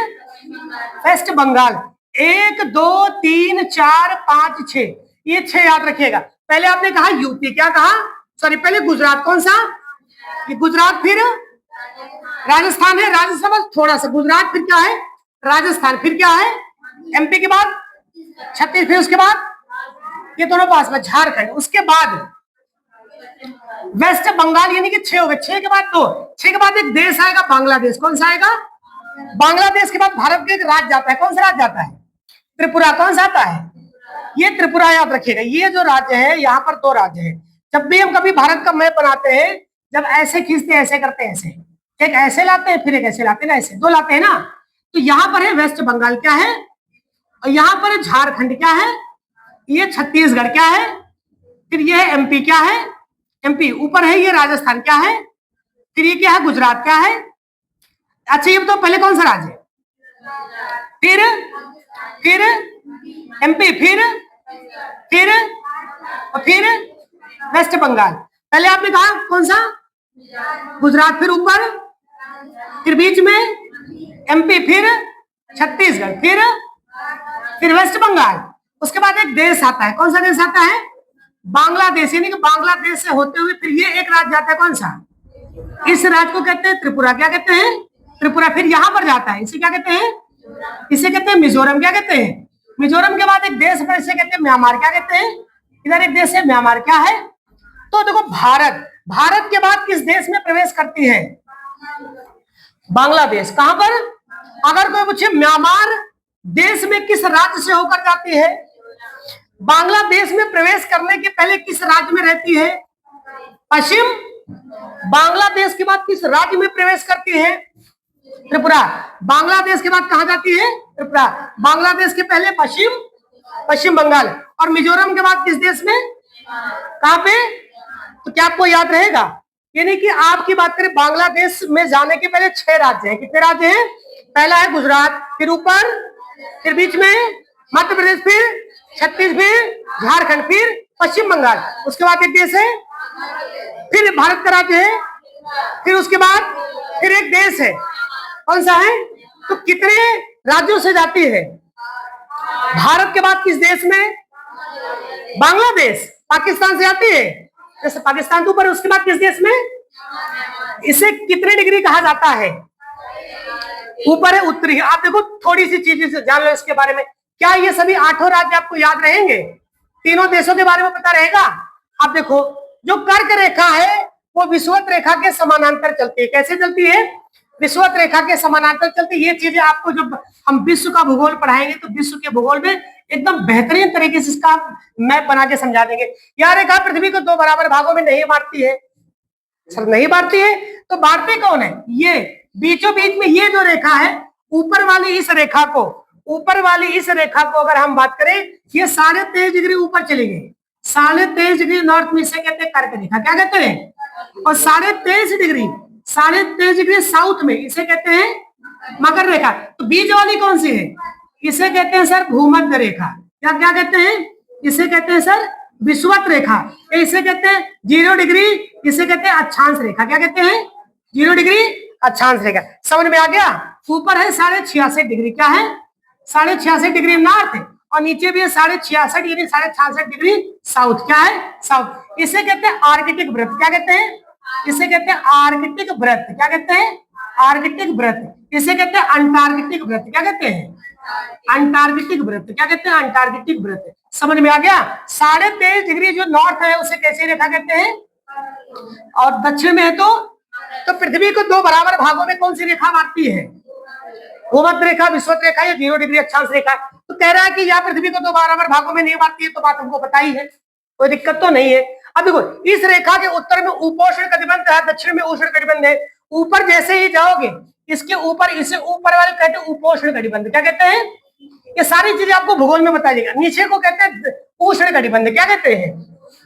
वेस्ट बंगाल। 1 2 3 4 5 6, ये 6 याद रखिएगा। पहले आपने कहा यूपी, क्या कहा, सॉरी पहले गुजरात, कौन सा, ये गुजरात, फिर राजस्थान है, राजस्थान थोड़ा सा, गुजरात फिर क्या है राजस्थान, फिर क्या है एमपी के बाद छत्तीसगढ़, फिर उसके बाद ये दोनों पास में झारखंड, उसके बाद वेस्ट बंगाल, यानी कि 6 हो गए। 6 के बाद 2, 6 के बाद एक देश आएगा बांग्लादेश, कौन सा आएगा बांग्लादेश के बाद भारत का एक राज्य जाता है, कौन सा राज्य जाता है त्रिपुरा, कौन सा आता है ये त्रिपुरा, याद रखिएगा। ये जो राज्य है यहाँ पर 2 राज्य है। जब भी हम कभी भारत का मैप बनाते हैं, जब ऐसे खींचते हैं, ऐसे करते हैं, ऐसे एक ऐसे लाते हैं, फिर एक ऐसे लाते हैं ना, ऐसे 2 लाते हैं ना। तो यहाँ पर है वेस्ट बंगाल, क्या है, और यहाँ पर झारखंड, क्या है, ये छत्तीसगढ़, क्या है, फिर ये एमपी, क्या है एमपी, ऊपर है ये राजस्थान, क्या है, फिर ये क्या है गुजरात, क्या है। अच्छा ये तो पहले कौन सा राज्य है, फिर एमपी, फिर वेस्ट बंगाल। पहले आपने कहा कौन सा गुजरात, फिर ऊपर, फिर बीच में एमपी, फिर छत्तीसगढ़, फिर वेस्ट बंगाल। उसके बाद एक देश आता है, कौन सा देश आता है बांग्लादेश, यानी कि बांग्लादेश से होते हुए फिर ये एक राज्य आता है, कौन सा, इस राज्य को कहते हैं त्रिपुरा, क्या कहते हैं त्रिपुरा। फिर यहां पर जाता है, इसे क्या कहते हैं, इसे कहते हैं मिजोरम, क्या कहते हैं मिजोरम। के बाद एक देश पर इसे कहते हैं म्यांमार, क्या कहते हैं, इधर एक देश है म्यांमार, क्या है। तो देखो भारत के बाद किस देश में प्रवेश करती है बांग्लादेश, कहां पर, अगर कोई पूछे म्यांमार देश में किस राज्य से होकर जाती है, बांग्लादेश में प्रवेश करने के पहले किस राज्य में रहती है पश्चिम, बांग्लादेश के बाद किस राज्य में प्रवेश करती है त्रिपुरा, बांग्लादेश के बाद कहां जाती है त्रिपुरा, बांग्लादेश के पहले पश्चिम बंगाल, और मिजोरम के बाद किस देश में, कहां पे। तो क्या आपको याद रहेगा, यानी कि आपकी बात करें बांग्लादेश में जाने के पहले 6 राज्य हैं, कितने राज्य हैं, पहला है गुजरात, फिर ऊपर, फिर बीच में मध्य प्रदेश, फिर छत्तीसगढ़, झारखंड, फिर पश्चिम बंगाल, उसके बाद एक देश है, फिर भारत का राज्य है, फिर उसके बाद फिर एक देश है, कौन सा है। तो कितने राज्यों से जाती है भारत के बाद किस देश में, बांग्लादेश, पाकिस्तान से आती है, जैसे पाकिस्तान के ऊपर, उसके बाद किस देश में, इसे कितने डिग्री कहा जाता है, ऊपर है उत्तरी। आप देखो थोड़ी सी चीजें से जान लो इसके बारे में, क्या ये सभी 8 राज्य आपको याद रहेंगे, तीनों देशों के बारे में पता रहेगा। आप देखो जो कर्क रेखा है वो विषुवत रेखा के समानांतर चलती है, कैसे चलती है, विषुवत रेखा के समानांतर चलती है। ये चीजें आपको जब हम विश्व का भूगोल पढ़ाएंगे तो विश्व के भूगोल में एकदम बेहतरीन तरीके से इसका मैप बना के समझा देंगे। यह रेखा पृथ्वी को 2 बराबर भागों में नहीं बांटती है, सर नहीं बांटती है, तो बांटते कौन है, ये बीचों बीच में ये जो रेखा है, ऊपर वाली इस रेखा को अगर हम बात करें, ये 23.5 डिग्री ऊपर चली गई, 23.5 डिग्री नॉर्थ में, इसे कहते हैं कर्क रेखा, क्या कहते हैं, और 23.5 डिग्री साउथ में इसे कहते हैं मकर रेखा। तो बीच वाली कौन सी है, इसे कहते हैं सर भूमध्य रेखा, क्या कहते हैं, इसे कहते हैं सर विषुवत रेखा, इसे कहते हैं 0 डिग्री, इसे कहते हैं अक्षांश रेखा, क्या कहते हैं 0 डिग्री अक्षांश रेखा। समझ में आ गया। ऊपर है 66.5 डिग्री, क्या है 66.5 डिग्री नॉर्थ, और नीचे भी है 66.5 डिग्री 66 डिग्री साउथ, क्या है साउथ। इसे कहते हैं आर्कटिक व्रत, क्या कहते हैं, इसे कहते हैं आर्कटिक व्रत, क्या कहते हैं आर्कटिक व्रत। इसे कहते हैं अंटार्कटिक व्रत, क्या कहते हैं अंटार्कटिक व्रत, क्या कहते हैं अंटार्कटिक व्रत। समझ में आ गया। 23.5 डिग्री जो नॉर्थ है उसे कैसे रेखा कहते हैं, और दक्षिण में है तो पृथ्वी को 2 बराबर भागों में कौन सी रेखा बांटती है, भूमध्य रेखा, विषुवत रेखा या 0 डिग्री अक्षांश रेखा। तो कह रहा है कि यह पृथ्वी को 2 बराबर भागों में नहीं बांटती है, तो बात हमको पता ही है, कोई दिक्कत तो नहीं है। अब देखो इस रेखा के उत्तर में उपोष्ण कटिबंध है, दक्षिण में उष्ण कटिबंध है। ऊपर जैसे ही जाओगे इसके ऊपर, इसे ऊपर वाले कहते हैं उपोष्ण कटिबंध, क्या कहते हैं, ये सारी चीजें आपको भूगोल में बता देगा। नीचे को कहते हैं उष्ण कटिबंध, क्या कहते हैं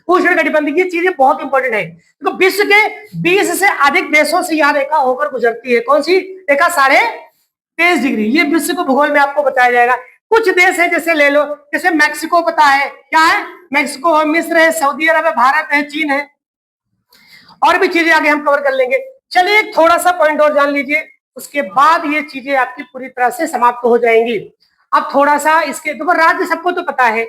उष्णकटिबंधीय, ये चीजें बहुत इंपॉर्टेंट है। तो विश्व के 20 से अधिक देशों से यह रेखा होकर गुजरती है। कौन सी रेखा? 23.5 डिग्री। ये विश्व के भूगोल में आपको बताया जाएगा। कुछ देश है जैसे ले लो, जैसे मैक्सिको पता है क्या है? मैक्सिको है, मिस्र है, सऊदी अरब है, भारत है, चीन है, और भी चीजें आगे हम कवर कर लेंगे। चलिए एक थोड़ा सा पॉइंट और जान लीजिए, उसके बाद ये चीजें आपकी पूरी तरह से समाप्त हो जाएंगी। अब थोड़ा सा इसके देखो, राज्य सबको तो पता है,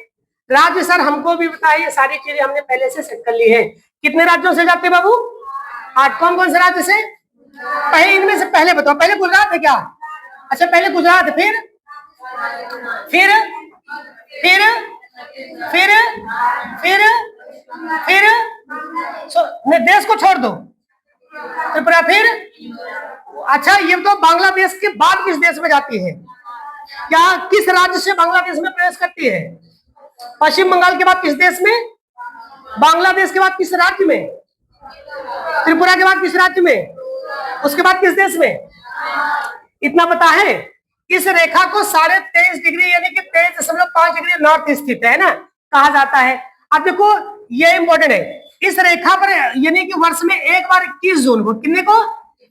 राज्य सर हमको भी पता है, ये सारी चीजें हमने पहले से सेट कर ली है। कितने राज्यों से जाते बाबू? 8। कौन कौन से राज्य से? पहले इनमें से पहले बताओ, पहले गुजरात है क्या? अच्छा पहले गुजरात, फिर फिर फिर फिर फिर फिर देश को छोड़ दो, त्रिपुरा, फिर अच्छा ये तो बांग्लादेश के बाद किस देश में जाती है? क्या किस राज्य से बांग्लादेश में प्रवेश करती है? पश्चिम बंगाल के बाद किस देश में? बांग्लादेश के बाद किस राज्य में? त्रिपुरा के बाद किस राज्य में? उसके बाद किस देश में? इतना पता है। इस रेखा को 23.5 डिग्री यानी कि 23.5 डिग्री नॉर्थ स्थित है ना, कहा जाता है। अब देखो ये इंपॉर्टेंट है, इस रेखा पर यानी कि वर्ष में एक बार 21 जून को, कितने को?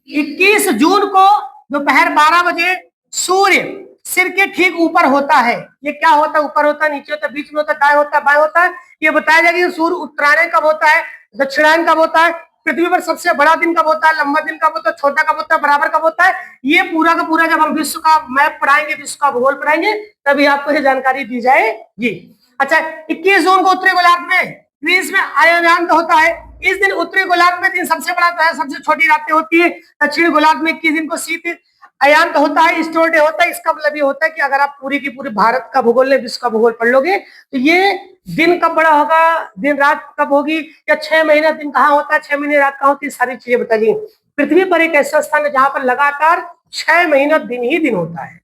21 जून को दोपहर 12 बजे सूर्य सिर के ठीक ऊपर होता है। ये क्या होता है? ऊपर होता है, नीचे होता है, बीच में होता है, दाएं होता है, बाएं होता है। ये बताया जाएगा कि सूर्य उत्तरायण कब होता है, दक्षिणायन कब होता है, पृथ्वी पर सबसे बड़ा दिन कब होता है, लंबा दिन कब होता है, छोटा कब होता है, बराबर कब होता है। ये पूरा का पूरा जब हम विश्व का मैप पढ़ाएंगे, विश्व का भूगोल पढ़ाएंगे, तभी आपको ये जानकारी दी जाएगी। अच्छा 21 जून को उत्तरी गोलार्ध में ग्रीस में अयनांत होता है। इस दिन उत्तरी गोलार्ध में दिन सबसे बड़ा होता है, सबसे छोटी रातें होती है। दक्षिणी गोलार्ध में 21 दिन को शीत अयांत होता है, स्टोर डे होता है। इसका मतलब ये होता है कि अगर आप पूरी की पूरी भारत का भूगोल, विश्व का भूगोल पढ़ लोगे तो ये दिन कब बड़ा होगा, दिन रात कब होगी, या 6 महीना दिन कहाँ होता है, 6 महीने रात कहाँ होती है, सारी चीजें बता दी। पृथ्वी पर एक ऐसा स्थान है जहां पर लगातार 6 महीना दिन ही दिन होता है।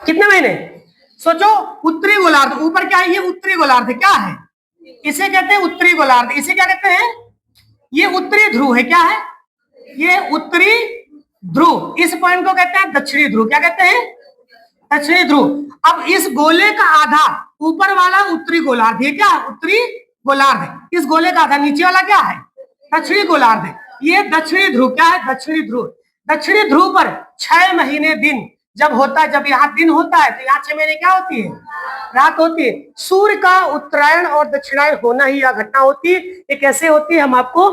कितने महीने? सोचो, उत्तरी गोलार्ध, ऊपर क्या है? ये उत्तरी गोलार्ध क्या है? इसे कहते हैं उत्तरी गोलार्ध। इसे क्या कहते हैं? ये उत्तरी ध्रुव है। क्या है ये? उत्तरी ध्रुव। इस पॉइंट को कहते हैं दक्षिणी ध्रुव। क्या कहते हैं? दक्षिणी ध्रुव। अब इस गोले का आधा ऊपर वाला उत्तरी गोलार्ध, ये क्या? उत्तरी गोलार्ध। इस गोले का आधा नीचे वाला क्या है? दक्षिणी गोलार्ध। ये दक्षिणी ध्रुव क्या है? दक्षिणी ध्रुव। दक्षिणी ध्रुव पर 6 महीने दिन जब होता है, जब यहाँ दिन होता है तो यहाँ 6 महीने क्या होती है? रात होती है। सूर्य का उत्तरायण और दक्षिणायन होना ही यह घटना होती है। ये कैसे होती है हम आपको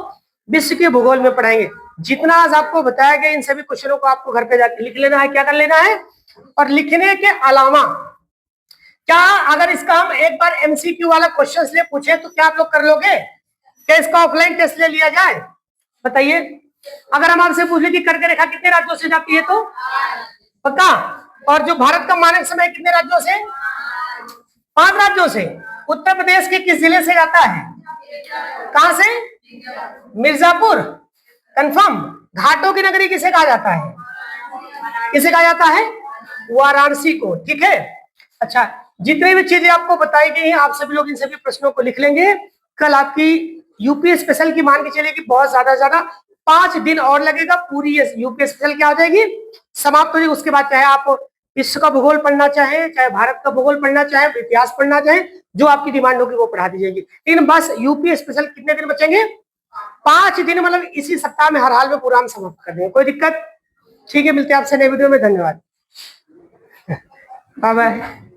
विश्व के भूगोल में पढ़ाएंगे। जितना आज आपको बताया गया, इन सभी क्वेश्चनों को आपको घर पे जाकर लिख लेना है। क्या कर लेना है? और लिखने के अलावा क्या अगर इसका हम एक बार एमसीक्यू वाला क्वेश्चन ले पूछे तो क्या आप लोग कर लोगे? क्या इसका ऑफलाइन टेस्ट ले लिया जाए? बताइए। अगर हम आपसे पूछे कि कर्क रेखा कितने राज्यों से जाती है तो पक्का? और जो भारत का मानक समय कितने राज्यों से? 5 राज्यों से। उत्तर प्रदेश के किस जिले से जाता है? कहां से? मिर्जापुर। कंफर्म। घाटों की नगरी किसे कहा जाता है? किसे कहा जाता है? वाराणसी को। ठीक है। अच्छा, जितनी भी चीजें आपको बताई गई हैं, आप सभी लोग इन सभी प्रश्नों को लिख लेंगे। कल आपकी यूपी स्पेशल की मान के चलेगी बहुत ज्यादा 5 दिन और लगेगा, पूरी यूपी स्पेशल क्या हो जाएगी? समाप्त हो जाएगी। उसके बाद चाहे आप विश्व का भूगोल पढ़ना चाहें, चाहे भारत का भूगोल पढ़ना चाहें, इतिहास पढ़ना चाहें, जो आपकी डिमांड होगी वो पढ़ा दी जाएगी। लेकिन बस यूपी स्पेशल कितने दिन बचेंगे? 5 दिन, मतलब इसी सप्ताह में हर हाल में पूरा हम समाप्त कर देंगे। कोई दिक्कत? ठीक है, मिलते हैं आपसे नए वीडियो में। धन्यवाद। Bye bye.